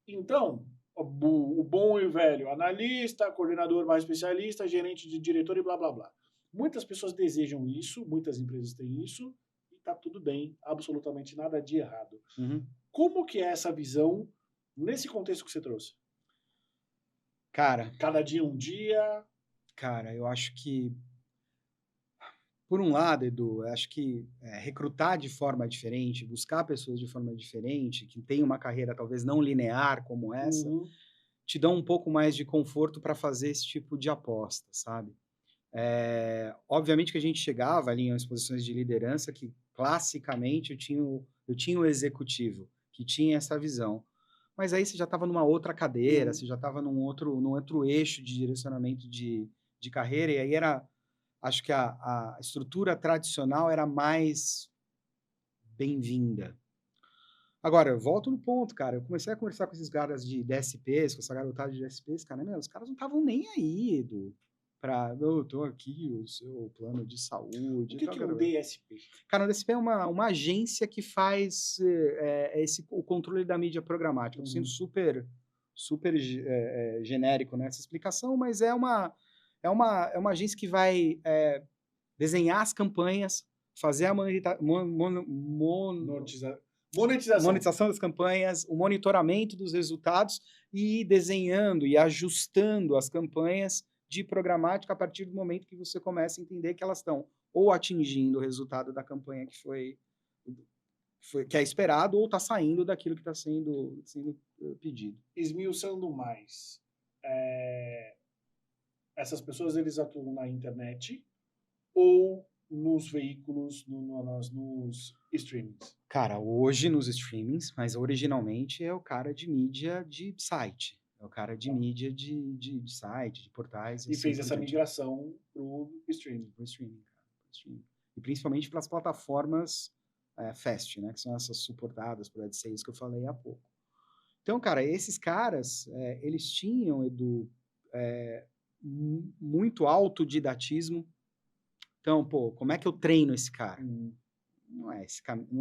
Então, o bom e velho analista, coordenador mais especialista, gerente de diretor e blá blá blá. Muitas pessoas desejam isso, muitas empresas têm isso, e está tudo bem, absolutamente nada de errado. Uhum. Como que é essa visão nesse contexto que você trouxe? Cara, Cada dia um dia. Cara, eu acho que, por um lado, Edu, eu acho que recrutar de forma diferente, buscar pessoas de forma diferente, que têm uma carreira talvez não linear como essa, te dão um pouco mais de conforto para fazer esse tipo de aposta, sabe? Obviamente que a gente chegava ali em posições de liderança que, classicamente, eu tinha o executivo, que tinha essa visão. Mas aí você já estava numa outra cadeira, você já estava num outro eixo de direcionamento de carreira, e aí acho que a estrutura tradicional era mais bem-vinda. Agora, eu volto no ponto, cara. Eu comecei a conversar com esses caras de DSPs, com essa garotada de DSPs, cara, os caras não estavam nem aí, Edu, eu tô aqui, o seu plano de saúde. O que é um DSP? Cara, o DSP é uma agência que faz o controle da mídia programática. Estou sendo super genérico nessa explicação, mas é uma agência que vai desenhar as campanhas, fazer a monetização das campanhas, o monitoramento dos resultados e ir desenhando e ajustando as campanhas de programática a partir do momento que você começa a entender que elas estão ou atingindo o resultado da campanha que é esperado ou está saindo daquilo que está sendo pedido. Esmiuçando mais, essas pessoas eles atuam na internet ou nos veículos, nos streamings? Cara, hoje nos streamings, mas originalmente é o cara de mídia de site. É o cara de mídia de site, de portais. E fez essa migração para o streaming. Para o streaming, cara. E principalmente para as plataformas FAST, né? Que são essas suportadas por AdSales que eu falei há pouco. Então, cara, esses caras, eles tinham, Edu, muito autodidatismo. Então, como é que eu treino esse cara? Não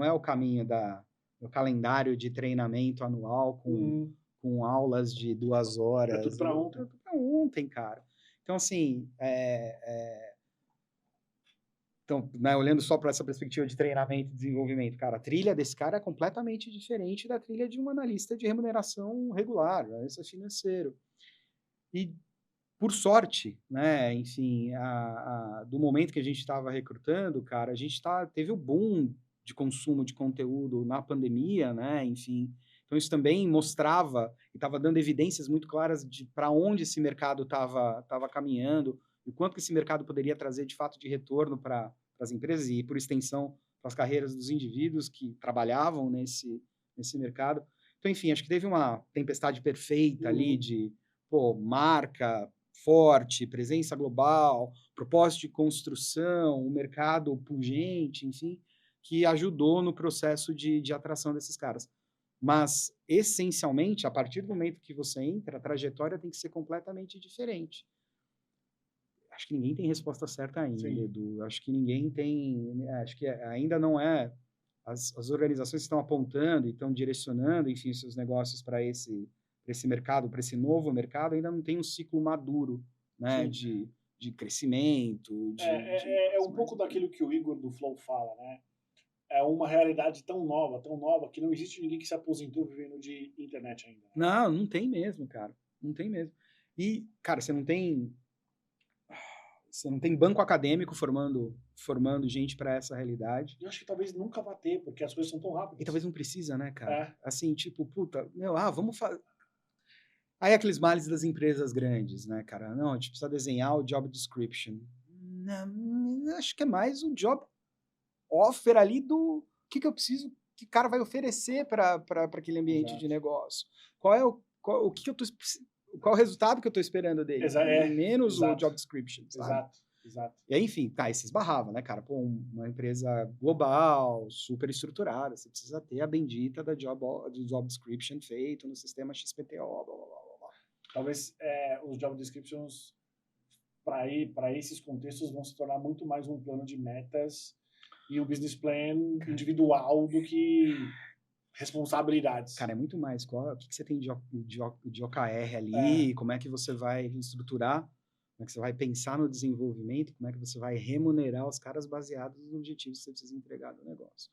é o caminho do calendário de treinamento anual com aulas de 2 horas. É tudo para ontem. É tudo para ontem, cara. Então, assim, então, né, olhando só para essa perspectiva de treinamento e desenvolvimento, cara, a trilha desse cara é completamente diferente da trilha de um analista de remuneração regular, analista financeiro. E, por sorte, né, enfim, do momento que a gente estava recrutando, cara, a gente teve o boom de consumo de conteúdo na pandemia, né, enfim. Então, isso também mostrava e estava dando evidências muito claras de para onde esse mercado estava caminhando, e o quanto que esse mercado poderia trazer, de fato, de retorno para as empresas e, por extensão, para as carreiras dos indivíduos que trabalhavam nesse mercado. Então, enfim, acho que teve uma tempestade perfeita ali de marca forte, presença global, propósito de construção, um mercado pungente, enfim, que ajudou no processo de atração desses caras. Mas, essencialmente, a partir do momento que você entra, a trajetória tem que ser completamente diferente. Acho que ninguém tem resposta certa ainda, Sim. Edu. Acho que ninguém tem... Acho que ainda não é... As organizações estão apontando e estão direcionando, enfim, seus negócios para esse mercado, para esse novo mercado, ainda não tem um ciclo maduro, né, de crescimento. É um pouco daquilo que o Igor do Flow fala, né? É uma realidade tão nova, que não existe ninguém que se aposentou vivendo de internet ainda. Né? Não tem mesmo, cara. Não tem mesmo. E, cara, você não tem banco acadêmico formando gente para essa realidade. Eu acho que talvez nunca vá ter, porque as coisas são tão rápidas. E talvez não precisa, né, cara? Assim, tipo, puta, vamos fazer... Aí aqueles males das empresas grandes, né, cara? Não, a gente precisa desenhar o job description. Não, acho que é mais o job offer ali do que eu preciso, que o cara vai oferecer para aquele ambiente de negócio. Qual o resultado que eu estou esperando dele? Menos o job description, sabe? Exato. E aí, enfim, aí se esbarrava, né, cara? Uma empresa global, super estruturada, você precisa ter a bendita do job description feito no sistema XPTO, blá, blá, blá. Talvez os job descriptions, para esses contextos, vão se tornar muito mais um plano de metas e um business plan individual do que responsabilidades. Cara, é muito mais. O que você tem de OKR ali, como é que você vai estruturar, como é que você vai pensar no desenvolvimento, como é que você vai remunerar os caras baseados nos objetivos que você precisa entregar do negócio.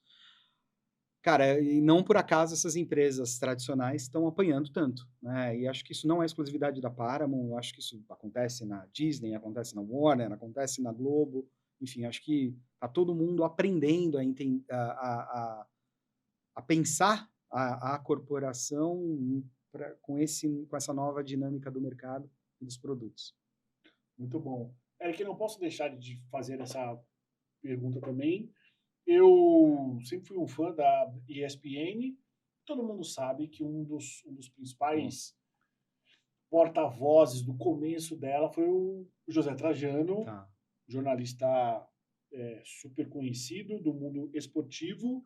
Cara, e não por acaso essas empresas tradicionais estão apanhando tanto, né? E acho que isso não é exclusividade da Paramount, eu acho que isso acontece na Disney, acontece na Warner, acontece na Globo, enfim, acho que tá todo mundo aprendendo a pensar a corporação com essa nova dinâmica do mercado e dos produtos. Muito bom. Eric, eu não posso deixar de fazer essa pergunta também. Eu sempre fui um fã da ESPN. Todo mundo sabe que um dos principais porta-vozes do começo dela foi o José Trajano, jornalista super conhecido do mundo esportivo,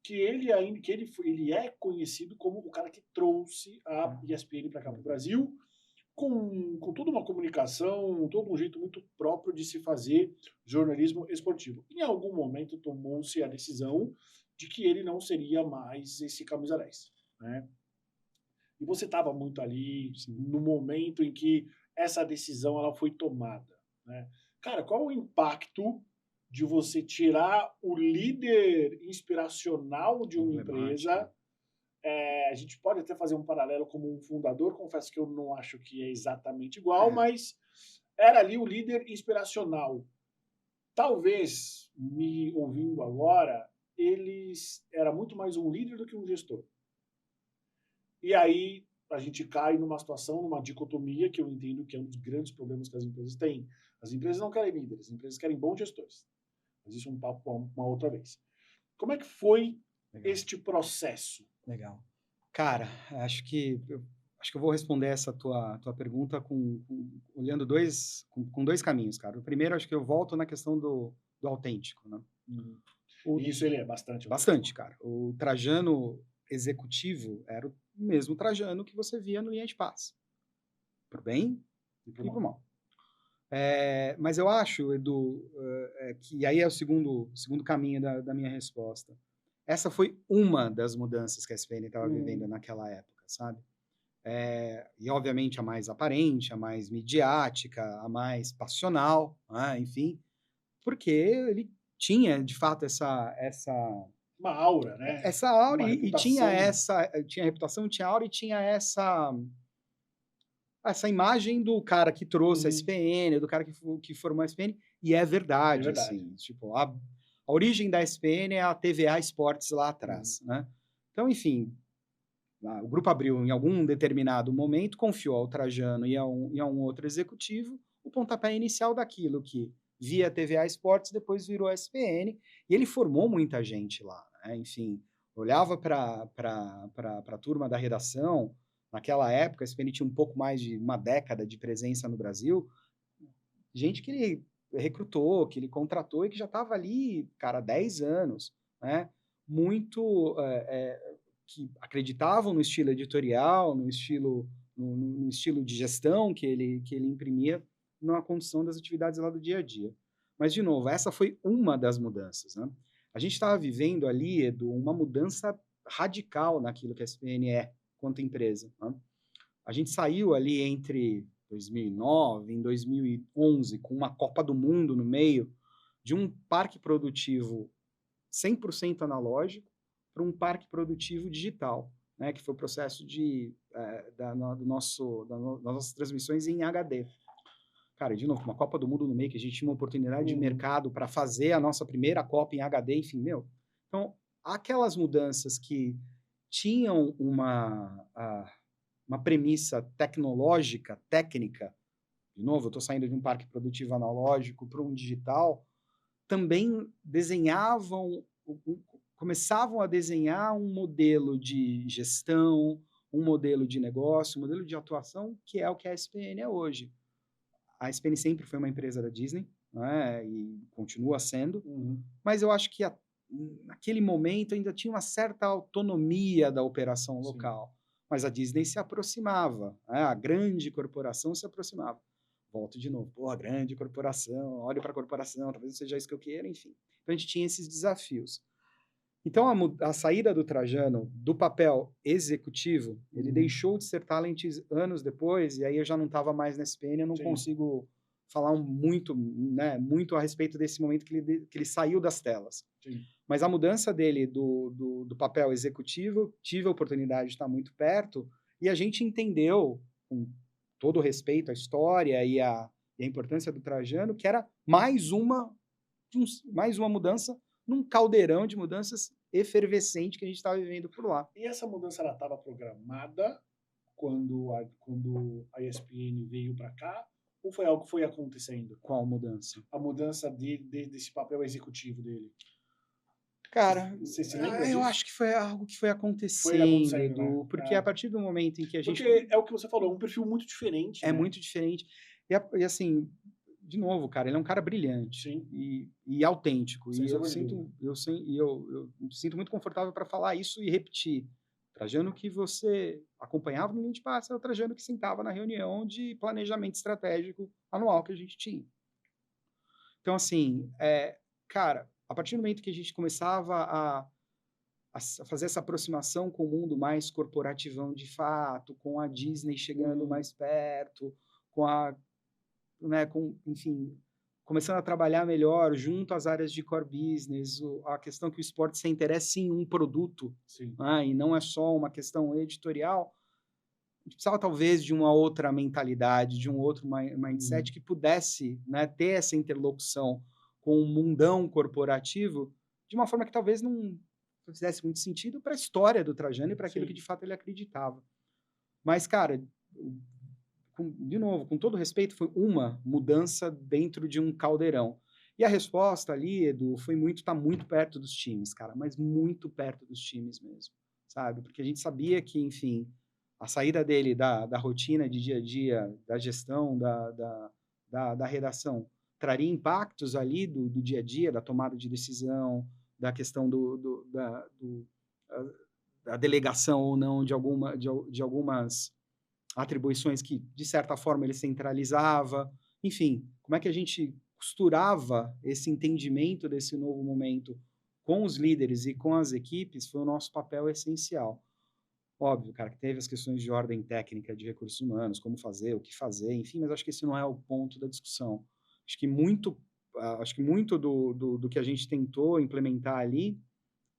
que ele é conhecido como o cara que trouxe a ESPN para cá para o Brasil, com toda uma comunicação, todo um jeito muito próprio de se fazer jornalismo esportivo. Em algum momento tomou-se a decisão de que ele não seria mais esse camisa 10, né? E você estava muito ali no momento em que essa decisão ela foi tomada, né? Cara, qual o impacto de você tirar o líder inspiracional de uma empresa? A gente pode até fazer um paralelo como um fundador, confesso que eu não acho que é exatamente igual, mas era ali o líder inspiracional. Talvez, me ouvindo agora, era muito mais um líder do que um gestor. E aí a gente cai numa situação, numa dicotomia, que eu entendo que é um dos grandes problemas que as empresas têm. As empresas não querem líderes, as empresas querem bons gestores. Mas isso é um papo uma outra vez. Como é que foi este processo? Legal. Cara, acho que eu vou responder essa tua pergunta olhando com dois caminhos, cara. O primeiro, acho que eu volto na questão do autêntico, né? Isso ele é bastante. Bastante, cara. O Trajano executivo era o mesmo Trajano que você via no Linha de Passe. Pro bem e pro mal. Mas eu acho, Edu, que aí é o segundo caminho da minha resposta. Essa foi uma das mudanças que a SPN estava vivendo naquela época, sabe? E, obviamente, a mais aparente, a mais midiática, a mais passional, né? Enfim, porque ele tinha, de fato, uma aura, né? Essa aura e tinha reputação, tinha aura e tinha essa imagem do cara que trouxe a SPN, do cara que formou a SPN, e é verdade. Assim, tipo, a origem da SPN é a TVA Esportes lá atrás, né? Então, enfim, o Grupo Abril, em algum determinado momento, confiou ao Trajano e a um outro executivo o pontapé inicial daquilo que, via TVA Esportes, depois virou a SPN, e ele formou muita gente lá, né? Enfim, olhava para a turma da redação. Naquela época, a SPN tinha um pouco mais de uma década de presença no Brasil, gente que ele recrutou, que ele contratou e que já estava ali, cara, há 10 anos, né? Muito que acreditavam no estilo editorial, no estilo de gestão que ele imprimia na condução das atividades lá do dia a dia. Mas, de novo, essa foi uma das mudanças, né? A gente estava vivendo ali, Edu, uma mudança radical naquilo que a SPN é quanto empresa, né? A gente saiu ali entre 2009 e 2011 com uma Copa do Mundo no meio de um parque produtivo 100% analógico para um parque produtivo digital, né, que foi o processo das nossas transmissões em HD. Cara, de novo, uma Copa do Mundo no meio, que a gente tinha uma oportunidade de mercado para fazer a nossa primeira Copa em HD, enfim, Então, aquelas mudanças que tinham uma premissa tecnológica, técnica, de novo, eu estou saindo de um parque produtivo analógico para um digital, também começavam a desenhar um modelo de gestão, um modelo de negócio, um modelo de atuação, que é o que a SPN é hoje. A SPN sempre foi uma empresa da Disney, né, e continua sendo, mas eu acho que naquele momento ainda tinha uma certa autonomia da operação local. mas a Disney se aproximava, né? A grande corporação se aproximava. Volto de novo, pô, a grande corporação, olho para a corporação, talvez não seja isso que eu queira, enfim. Então a gente tinha esses desafios. Então a saída do Trajano do papel executivo, ele deixou de ser talent anos depois, e aí eu já não estava mais na SPN, eu não consigo falar muito a respeito desse momento que ele saiu das telas. Sim. Mas a mudança dele do papel executivo, tive a oportunidade de estar muito perto, e a gente entendeu, com todo o respeito à história e à importância do Trajano, que era mais uma mudança num caldeirão de mudanças efervescente que a gente estava vivendo por lá. E essa mudança ela estava programada quando a ESPN veio para cá? Ou foi algo que foi acontecendo? Qual mudança? A mudança desse papel executivo dele. Cara, você se lembra disso? Eu acho que foi algo que foi acontecendo, Edu, né? porque a partir do momento em que a gente... Porque é o que você falou, um perfil muito diferente. É, né? Muito diferente. E assim, de novo, cara, ele é um cara brilhante. Sim. E autêntico. Sem e eu me sinto muito confortável para falar isso e repetir. Trajano que você acompanhava no linha de passe, é o Trajano que sentava na reunião de planejamento estratégico anual que a gente tinha. Então, assim, cara, a partir do momento que a gente começava a fazer essa aproximação com o mundo mais corporativão de fato, com a Disney chegando mais perto, enfim, começando a trabalhar melhor junto às áreas de core business, a questão que o Sport Center é sim um produto, e não é só uma questão editorial, a gente precisava talvez de uma outra mentalidade, de um outro mindset que pudesse, né, ter essa interlocução com o mundão corporativo de uma forma que talvez não fizesse muito sentido para a história do Trajano e para aquilo que de fato ele acreditava. Mas, cara, de novo, com todo respeito, foi uma mudança dentro de um caldeirão. E a resposta ali, Edu, foi estar muito perto dos times, cara, mas muito perto dos times mesmo, sabe? Porque a gente sabia que, enfim, a saída dele da rotina de dia a dia, da gestão, da redação, traria impactos ali do dia a dia, da tomada de decisão, da questão da delegação ou não de algumas atribuições que, de certa forma, ele centralizava. Enfim, como é que a gente costurava esse entendimento desse novo momento com os líderes e com as equipes foi o nosso papel essencial. Óbvio, cara, que teve as questões de ordem técnica de recursos humanos, como fazer, o que fazer, enfim, mas acho que esse não é o ponto da discussão. Acho que muito do que a gente tentou implementar ali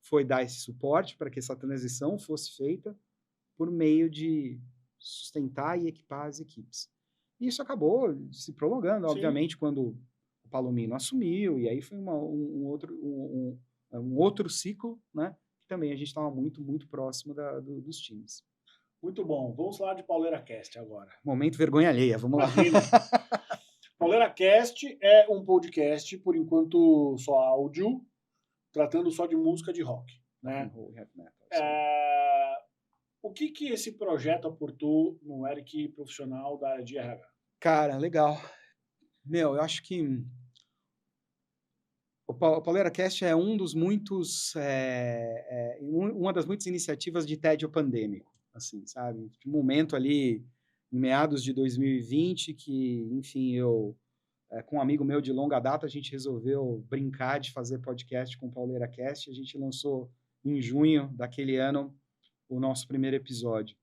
foi dar esse suporte para que essa transição fosse feita por meio de sustentar e equipar as equipes. E isso acabou se prolongando, obviamente, quando o Palomino assumiu, e aí foi um outro ciclo, né? Que também a gente estava muito, muito próximo dos times. Muito bom. Vamos falar de Pauleira Cast agora. Momento vergonha alheia, vamos lá. Pauleira Cast é um podcast, por enquanto, só áudio, tratando só de música de rock, né? O que esse projeto aportou no Eric profissional da área de RH? Cara, legal. Eu acho que o Pauleira Cast é uma das muitas iniciativas de tédio pandêmico, assim, sabe? Um momento ali, em meados de 2020, que, enfim, com um amigo meu de longa data, a gente resolveu brincar de fazer podcast com o Pauleira Cast. A gente lançou em junho daquele ano o nosso primeiro episódio.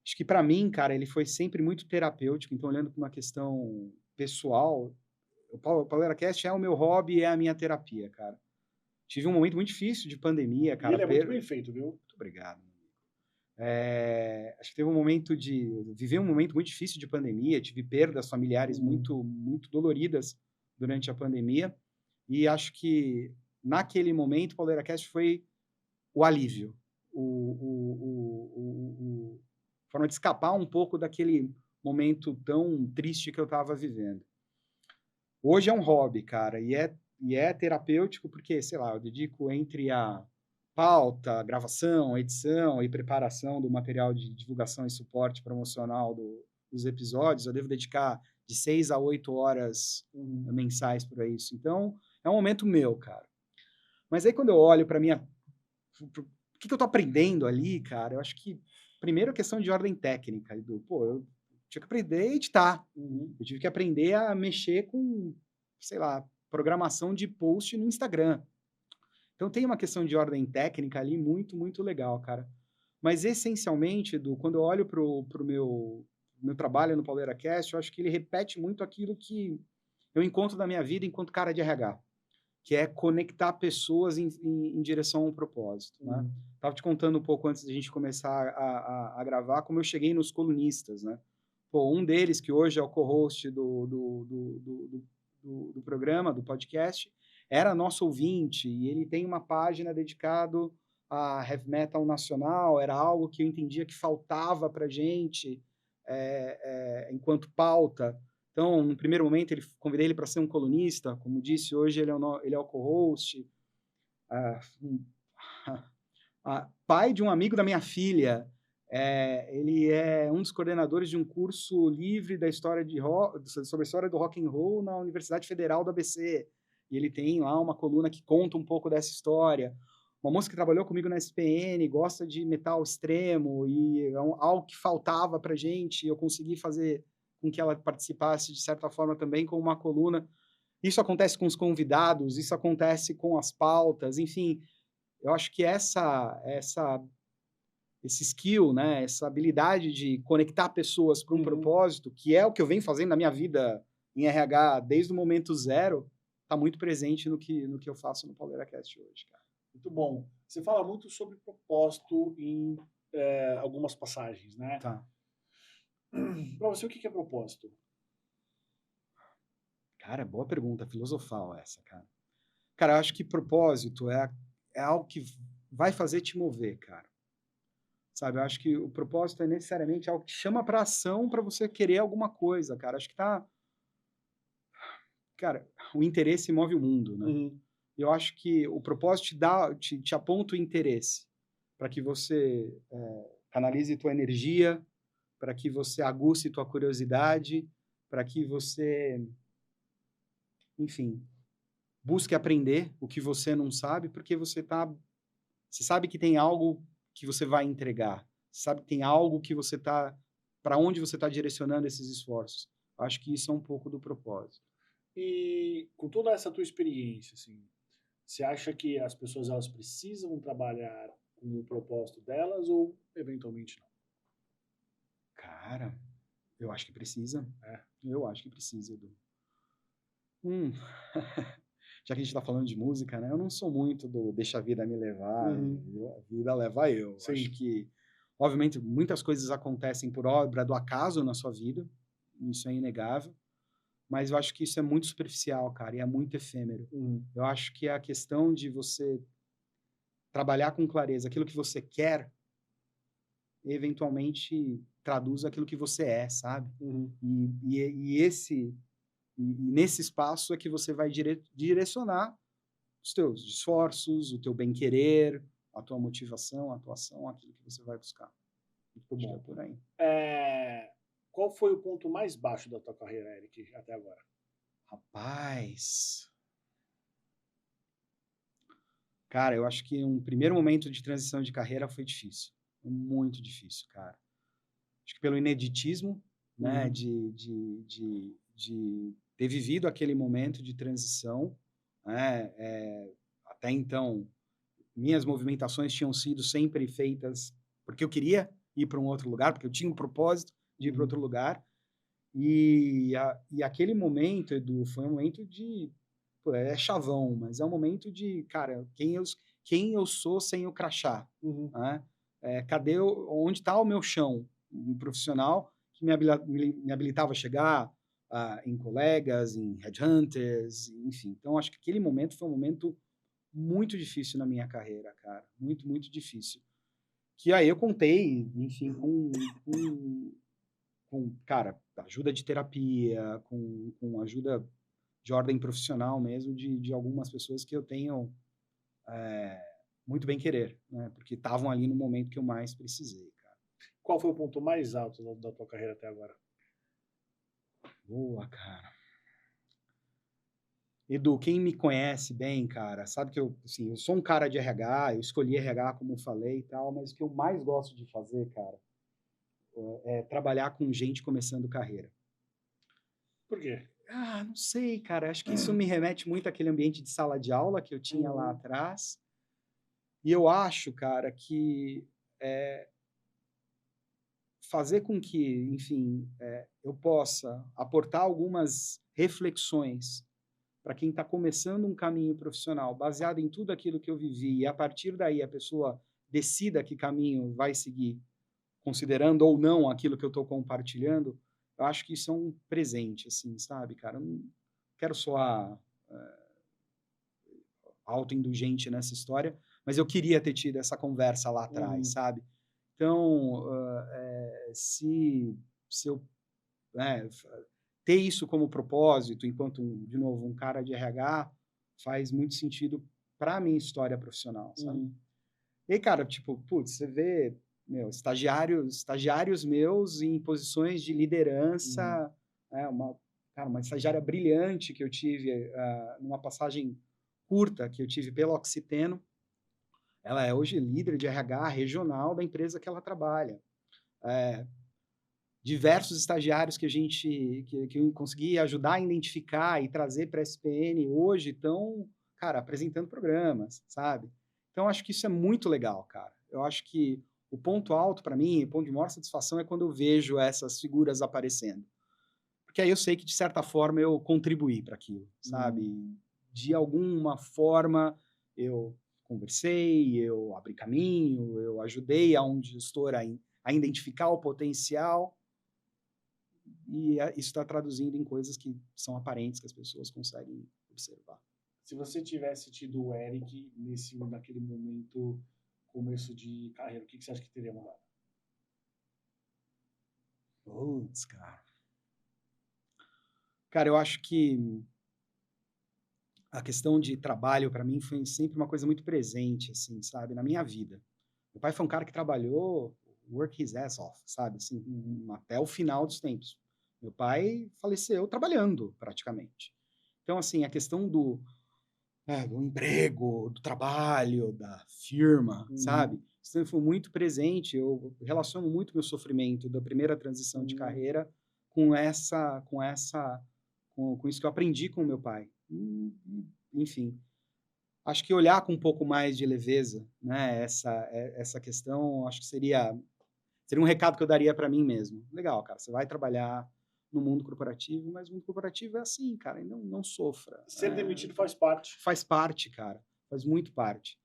Acho que, para mim, cara, ele foi sempre muito terapêutico. Então, olhando para uma questão pessoal, o Pauleira Cast é o meu hobby, é a minha terapia, cara. Tive um momento muito difícil de pandemia, cara. E ele é muito bem feito, viu? Muito obrigado. Acho que vivi um momento muito difícil de pandemia, tive perdas familiares muito, muito doloridas durante a pandemia, e acho que naquele momento o Pauleira Cast foi o alívio, forma de escapar um pouco daquele momento tão triste que eu estava vivendo. Hoje é um hobby, cara, e é terapêutico porque, sei lá, eu dedico entre a pauta, gravação, edição e preparação do material de divulgação e suporte promocional dos episódios, eu devo dedicar de 6 a 8 horas mensais para isso. Então, é um momento meu, cara. Mas aí, quando eu olho para o que eu estou aprendendo ali, cara, eu acho que primeiro a questão de ordem técnica, Edu. Pô, eu tinha que aprender a editar. Eu tive que aprender a mexer com, sei lá, programação de post no Instagram. Então tem uma questão de ordem técnica ali muito, muito legal, cara. Mas essencialmente, Edu, quando eu olho pro meu trabalho no PauleiraCast, eu acho que ele repete muito aquilo que eu encontro na minha vida enquanto cara de RH, que é conectar pessoas em direção a um propósito, né? Tava te contando um pouco antes de a gente começar a gravar como eu cheguei nos colunistas, né? Pô, um deles, que hoje é o co-host do programa, do podcast, era nosso ouvinte, e ele tem uma página dedicada a heavy metal nacional, era algo que eu entendia que faltava pra gente enquanto pauta. Então, no primeiro momento, convidei ele para ser um colunista, como disse, hoje ele é o co-host, pai de um amigo da minha filha, ele é um dos coordenadores de um curso livre da história sobre a história do rock and roll na Universidade Federal do ABC, e ele tem lá uma coluna que conta um pouco dessa história. Uma moça que trabalhou comigo na SPN, gosta de metal extremo, e é algo que faltava pra gente, e eu consegui fazer com que ela participasse, de certa forma, também com uma coluna. Isso acontece com os convidados, isso acontece com as pautas, enfim, eu acho que esse skill, né, essa habilidade de conectar pessoas para um propósito, que é o que eu venho fazendo na minha vida em RH desde o momento zero, está muito presente no que eu faço no PauleiraCast hoje, cara. Muito bom. Você fala muito sobre propósito em algumas passagens, né? Tá. Para você, o que é propósito? Cara, boa pergunta, filosofal essa, cara. Cara, eu acho que propósito é algo que vai fazer te mover, cara. Sabe, eu acho que o propósito é necessariamente algo que chama para ação para você querer alguma coisa, cara. Acho que Cara, o interesse move o mundo, né? Eu acho que o propósito te aponta o interesse para que você canalize tua energia, para que você aguce tua curiosidade, para que você, enfim, busque aprender o que você não sabe, porque você sabe que tem algo que você vai entregar, sabe que tem algo que você para onde você está direcionando esses esforços. Acho que isso é um pouco do propósito. E com toda essa tua experiência, assim, você acha que as pessoas elas precisam trabalhar com o propósito delas ou eventualmente não? Cara, eu acho que precisa. É. Eu acho que precisa, Edu. Já que a gente está falando de música, né? Eu não sou muito do deixa a vida me levar, a vida leva eu. Sim. Acho que, obviamente, muitas coisas acontecem por obra do acaso na sua vida, isso é inegável, mas eu acho que isso é muito superficial, cara, e é muito efêmero. Eu acho que a questão de você trabalhar com clareza aquilo que você quer, eventualmente traduz aquilo que você é, sabe? E nesse espaço é que você vai direcionar os teus esforços, o teu bem-querer, a tua motivação, a tua ação, aquilo que você vai buscar. Muito bom. Por aí. Qual foi o ponto mais baixo da tua carreira, Eric, até agora? Rapaz... Cara, eu acho que um primeiro momento de transição de carreira foi difícil. Muito difícil, cara. Acho que pelo ineditismo, né, de ter vivido aquele momento de transição, né, até então, minhas movimentações tinham sido sempre feitas porque eu queria ir para um outro lugar, porque eu tinha um propósito de ir para outro lugar, e aquele momento, Edu, foi um momento de... Pô, é chavão, mas é um momento de, cara, quem eu sou sem o crachá, né? Onde está o meu chão? Um profissional que me habilitava a chegar em colegas, em headhunters, enfim. Então, acho que aquele momento foi um momento muito difícil na minha carreira, cara. Muito, muito difícil. Que aí eu contei, enfim, cara, ajuda de terapia, com ajuda de ordem profissional mesmo, de algumas pessoas que eu tenho muito bem querer, né? Porque estavam ali no momento que eu mais precisei, cara. Qual foi o ponto mais alto da tua carreira até agora? Boa, cara. Edu, quem me conhece bem, cara, sabe que eu sou um cara de RH, eu escolhi RH, como eu falei e tal, mas o que eu mais gosto de fazer, cara, trabalhar com gente começando carreira. Por quê? Não sei, cara. Acho que isso me remete muito àquele ambiente de sala de aula que eu tinha lá atrás. E eu acho, cara, que fazer com que, enfim, eu possa aportar algumas reflexões para quem está começando um caminho profissional, baseado em tudo aquilo que eu vivi, e a partir daí a pessoa decida que caminho vai seguir, considerando ou não aquilo que eu estou compartilhando, eu acho que isso é um presente, assim, sabe, cara? Eu não quero soar autoindulgente nessa história, mas eu queria ter tido essa conversa lá atrás, sabe? Então, se eu ter isso como propósito, enquanto, de novo, um cara de RH, faz muito sentido para a minha história profissional, sabe? E aí, cara, tipo, putz, você vê, estagiários meus em posições de liderança, uma estagiária brilhante que eu tive numa passagem curta que eu tive pela Oxiteno. Ela é hoje líder de RH regional da empresa que ela trabalha. Diversos estagiários que eu consegui ajudar a identificar e trazer para a SPN hoje estão, cara, apresentando programas, sabe? Então, acho que isso é muito legal, cara. Eu acho que o ponto alto para mim, o ponto de maior satisfação é quando eu vejo essas figuras aparecendo. Porque aí eu sei que, de certa forma, eu contribuí para aquilo, sabe? De alguma forma, eu conversei, eu abri caminho, eu ajudei a um gestor a identificar o potencial, e isso está traduzindo em coisas que são aparentes, que as pessoas conseguem observar. Se você tivesse tido o Eric naquele momento, começo de carreira, o que você acha que teria mudado? Putz, cara. Cara, eu acho que a questão de trabalho, para mim, foi sempre uma coisa muito presente, assim, sabe, na minha vida. Meu pai foi um cara que trabalhou, work his ass off, sabe, assim, até o final dos tempos. Meu pai faleceu trabalhando, praticamente. Então, assim, a questão do emprego, do trabalho, da firma, sabe? Isso sempre foi muito presente. Eu relaciono muito meu sofrimento da primeira transição de carreira com isso que eu aprendi com o meu pai. Enfim, acho que olhar com um pouco mais de leveza, né, essa questão, acho que seria um recado que eu daria para mim mesmo. Legal, cara, você vai trabalhar no mundo corporativo, mas o mundo corporativo é assim, cara, e não sofra. Ser demitido faz parte. Faz parte, cara, faz muito parte.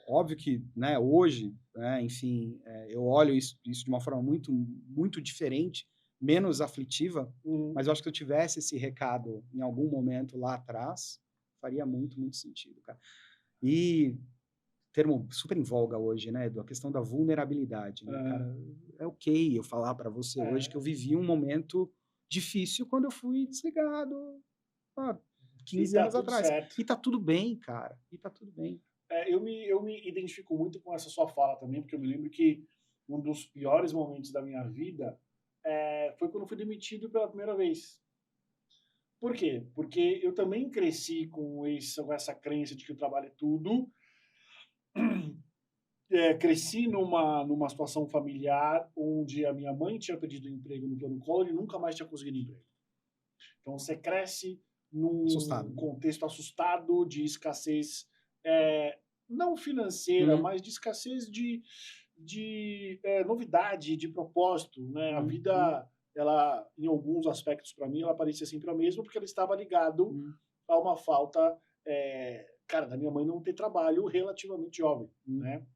Óbvio que, né, hoje, enfim, eu olho isso de uma forma muito, muito diferente, menos aflitiva, mas eu acho que se eu tivesse esse recado em algum momento lá atrás, faria muito, muito sentido, cara. E termo super em voga hoje, né, a questão da vulnerabilidade, né, cara? É ok eu falar para você hoje que eu vivi um momento difícil quando eu fui desligado 15 anos atrás. Certo. E tá tudo bem, cara. E tá tudo bem. Eu me identifico muito com essa sua fala também, porque eu me lembro que um dos piores momentos da minha vida foi quando eu fui demitido pela primeira vez. Por quê? Porque eu também cresci com essa crença de que o trabalho é tudo. Cresci numa situação familiar onde a minha mãe tinha perdido o emprego no plano Collor e nunca mais tinha conseguido emprego. Então você cresce num contexto assustado de escassez, não financeira, mas de escassez de novidade, de propósito, né? A vida, ela, em alguns aspectos para mim, ela parecia sempre a mesma porque ela estava ligado a uma falta, cara, da minha mãe não ter trabalho relativamente jovem, né?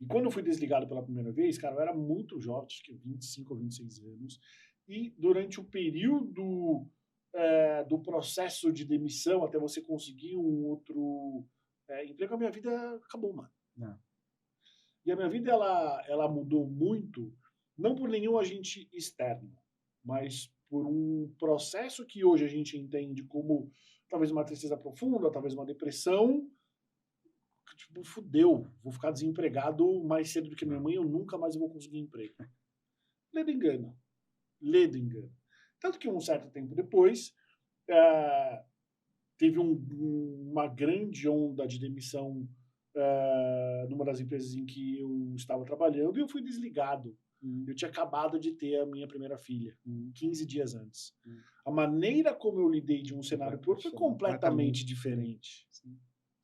E quando eu fui desligado pela primeira vez, cara, eu era muito jovem, acho que 25 ou 26 anos, e durante o período do processo de demissão até você conseguir um outro emprego, a minha vida acabou, mano. E a minha vida, ela mudou muito, não por nenhum agente externo, mas por um processo que hoje a gente entende como talvez uma tristeza profunda, talvez uma depressão, que, tipo, fudeu, vou ficar desempregado mais cedo do que minha mãe, eu nunca mais vou conseguir emprego. Ledo engano. Tanto que um certo tempo depois, teve uma grande onda de demissão numa das empresas em que eu estava trabalhando e eu fui desligado. Eu tinha acabado de ter a minha primeira filha, 15 dias antes. A maneira como eu lidei de um cenário para o outro foi completamente diferente. Sim.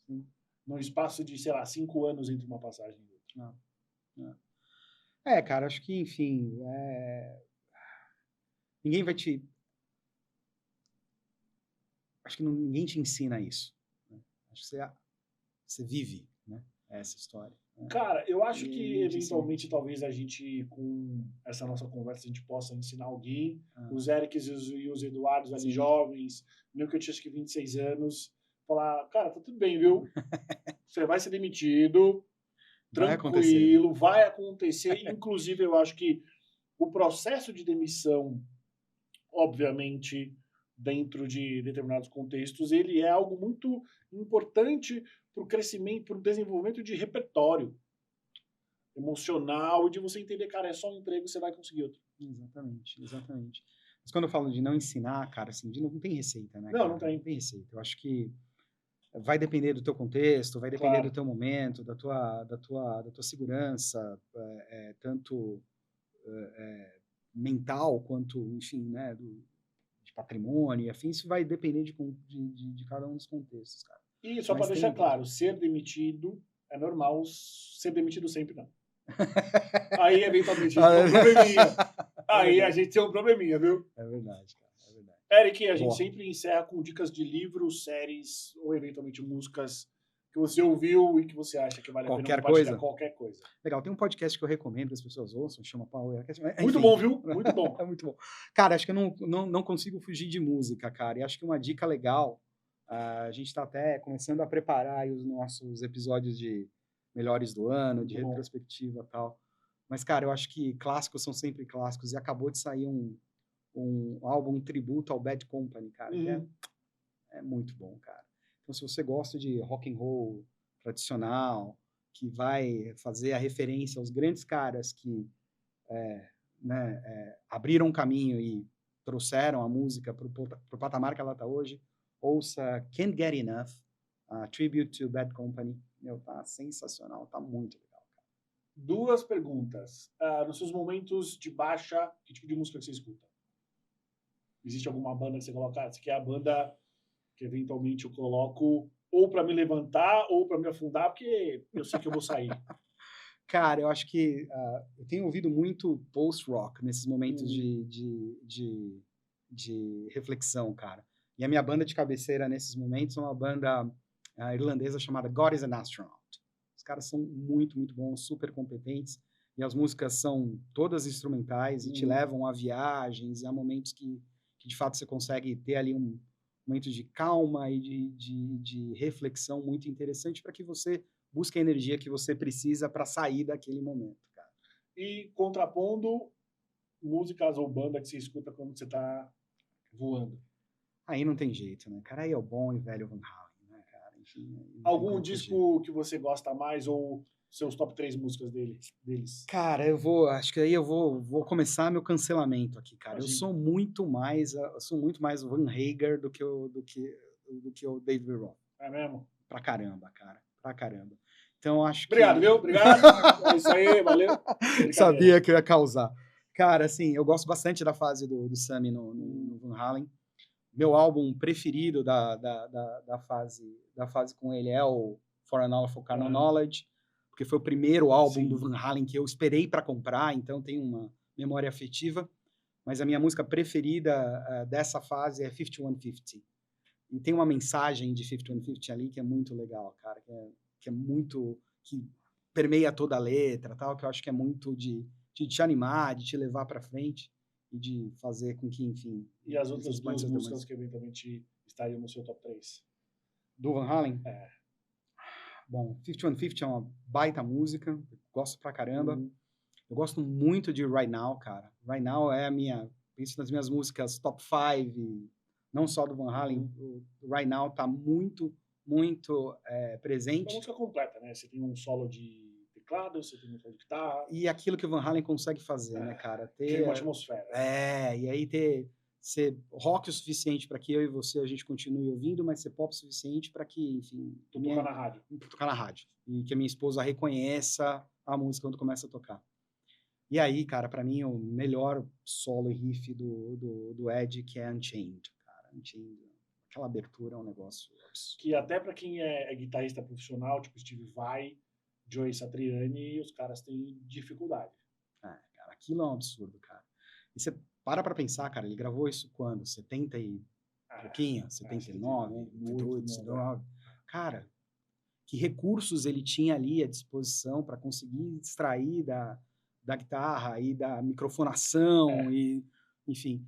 Sim. Num espaço de, sei lá, 5 anos entre uma passagem e outra. Cara, acho que, enfim, ninguém vai te... Acho que ninguém te ensina isso. Né? Acho que você vive, né, essa história. Cara, eu acho que eventualmente talvez a gente, com essa nossa conversa, a gente possa ensinar alguém, os Erics e os Eduardos ali jovens, mesmo que eu tinha acho que 26 anos, falar, cara, tá tudo bem, viu? Você vai ser demitido, tranquilo, vai acontecer. Inclusive, eu acho que o processo de demissão, obviamente, dentro de determinados contextos, ele é algo muito importante para o crescimento, para o desenvolvimento de repertório emocional e de você entender, cara, é só um emprego, você vai conseguir outro. Exatamente. Mas quando eu falo de não ensinar, cara, assim, não tem receita, né? Não tem receita. Eu acho que vai depender do teu contexto, vai depender do teu momento, da tua segurança, tanto mental quanto, enfim, né, de patrimônio e afim. Isso vai depender de cada um dos contextos, cara. E só para deixar claro, ser demitido é normal, ser demitido sempre não. Aí, eventualmente, a gente tem um probleminha. Aí a gente tem um probleminha, viu? É verdade, cara. É verdade. Eric, a gente sempre encerra com dicas de livros, séries ou, eventualmente, músicas que você ouviu e que você acha que vale a pena compartilhar. Qualquer coisa. Legal, tem um podcast que eu recomendo que as pessoas ouçam, chama Powercast. Muito bom, viu? Muito bom. É muito bom. Cara, acho que eu não consigo fugir de música, cara. E acho que uma dica legal, a gente está até começando a preparar aí os nossos episódios de melhores do ano, de retrospectiva e tal. Mas, cara, eu acho que clássicos são sempre clássicos. E acabou de sair um álbum tributo ao Bad Company, cara, que é muito bom, cara. Então, se você gosta de rock and roll tradicional, que vai fazer a referência aos grandes caras que abriram um caminho e trouxeram a música para o patamar que ela está hoje, ouça Can't Get Enough, Tribute to Bad Company. Meu, tá sensacional, tá muito legal, cara. 2 perguntas. Nos seus momentos de baixa, que tipo de música que você escuta? Existe alguma banda que você coloca? Essa aqui é a banda que eventualmente eu coloco ou para me levantar ou para me afundar, porque eu sei que eu vou sair. Cara, eu acho que eu tenho ouvido muito post-rock nesses momentos de reflexão, cara. E a minha banda de cabeceira nesses momentos é uma banda irlandesa chamada God is an Astronaut. Os caras são muito, muito bons, super competentes, e as músicas são todas instrumentais e te levam a viagens e a momentos que de fato você consegue ter ali um momento de calma e de reflexão muito interessante para que você busque a energia que você precisa para sair daquele momento, cara. E contrapondo músicas ou banda que você escuta quando você tá voando. Aí não tem jeito, né? Cara, aí é o bom e velho Van Halen, né, cara? Enfim, algum disco que você gosta mais ou seus top 3 músicas deles? Cara, acho que aí eu vou começar meu cancelamento aqui, cara. Imagina. Eu sou muito mais o Van Hagar do que o David Lee Roth. É mesmo? Pra caramba, cara. Pra caramba. Então, acho Obrigado, viu? Obrigado. É isso aí, valeu. Sabia que eu ia causar. Cara, assim, eu gosto bastante da fase do Sammy no Van Halen. Meu álbum preferido da fase com ele é o For an Hour for Carnal Knowledge, porque foi o primeiro álbum do Van Halen que eu esperei para comprar, então tem uma memória afetiva. Mas a minha música preferida dessa fase é 5150. E tem uma mensagem de 5150 ali que é muito legal, cara, que é muito... que permeia toda a letra, tal, que eu acho que é muito de te animar, de te levar para frente e de fazer com que, enfim... E as outras 2 músicas que eventualmente estariam no seu top 3? Do Van Halen? Bom, 5150 é uma baita música, gosto pra caramba. Eu gosto muito de Right Now, cara. Right Now é penso nas minhas músicas top 5, não só do Van Halen. O Right Now tá muito, muito presente. É uma música completa, né? Você tem um solo de teclado, você tem um solo de guitarra. E aquilo que o Van Halen consegue fazer, né, cara? Ter uma atmosfera. E aí ter ser rock o suficiente para que eu e você a gente continue ouvindo, mas ser pop o suficiente para que, enfim, Tocar na rádio. Tocar na rádio. E que a minha esposa reconheça a música quando começa a tocar. E aí, cara, para mim, o melhor solo e riff do Ed, que é Unchained, cara. Unchained, aquela abertura é um negócio absurdo. Que até para quem é guitarrista profissional, tipo Steve Vai, Joey Satriani, os caras têm dificuldade. Cara, aquilo é um absurdo, cara. E você para pensar, cara, ele gravou isso quando? 70 e pouquinho? 79, 78, 79. Cara, que recursos ele tinha ali à disposição para conseguir extrair da guitarra e da microfonação e, enfim.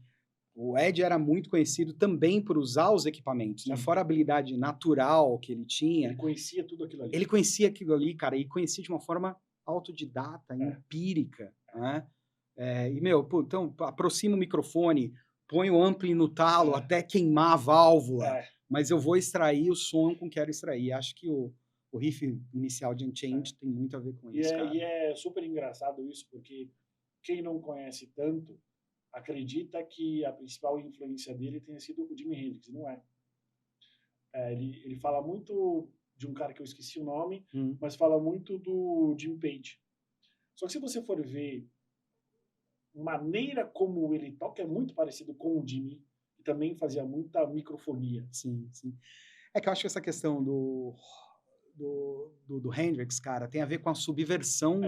O Ed era muito conhecido também por usar os equipamentos, né? Fora a habilidade natural que ele tinha. Ele conhecia tudo aquilo ali. Ele conhecia aquilo ali, cara, e conhecia de uma forma autodidata, empírica, né? E, pô, então, aproxima o microfone, põe o ampli no talo até queimar a válvula, mas eu vou extrair o som que quero extrair. Acho que o riff inicial de Unchained tem muito a ver com isso, cara. E é super engraçado isso, porque quem não conhece tanto acredita que a principal influência dele tenha sido o Jimi Hendrix, não é? Ele fala muito de um cara que eu esqueci o nome, mas fala muito do Jimmy Page. Só que se você for ver maneira como ele toca é muito parecido com o Jimmy, e também fazia muita microfonia. Sim, sim. É que eu acho que essa questão do Hendrix, cara, tem a ver com a subversão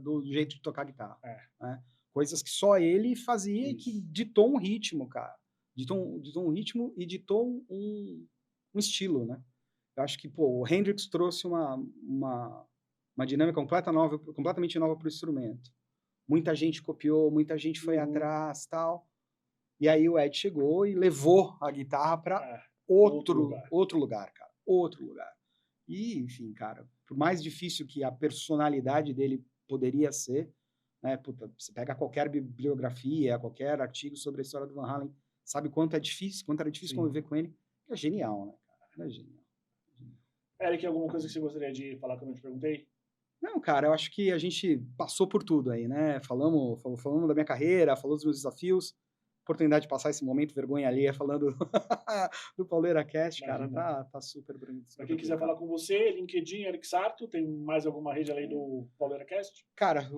do jeito de tocar guitarra. Né? Coisas que só ele fazia e que ditou um ritmo, cara. Ditou um ritmo e ditou um estilo, né? Eu acho que, pô, o Hendrix trouxe uma dinâmica completamente nova para o instrumento. Muita gente copiou, muita gente foi atrás, tal. E aí o Ed chegou e levou a guitarra para outro lugar, cara. Outro lugar. E, enfim, cara, por mais difícil que a personalidade dele poderia ser, né? Puta, você pega qualquer bibliografia, qualquer artigo sobre a história do Van Halen, sabe quanto era difícil conviver com ele. É genial, né, cara? É genial. Eric, alguma coisa que você gostaria de falar que eu não te perguntei? Não, cara, eu acho que a gente passou por tudo aí, né? Falamos da minha carreira, falou dos meus desafios, oportunidade de passar esse momento vergonha alheia falando do Pauleira Cast, cara, tá super bonito. Pra quem quiser falar com você, LinkedIn, Eric Sarto, tem mais alguma rede além do Pauleira Cast? Cara,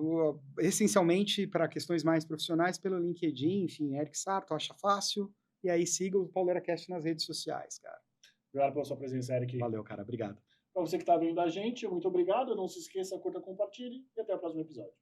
essencialmente para questões mais profissionais pelo LinkedIn, enfim, Eric Sarto, acha fácil, e aí siga o Pauleira Cast nas redes sociais, cara. Obrigado pela sua presença, Eric. Valeu, cara, obrigado. Para você que está vendo a gente, muito obrigado. Não se esqueça, curta, compartilhe e até o próximo episódio.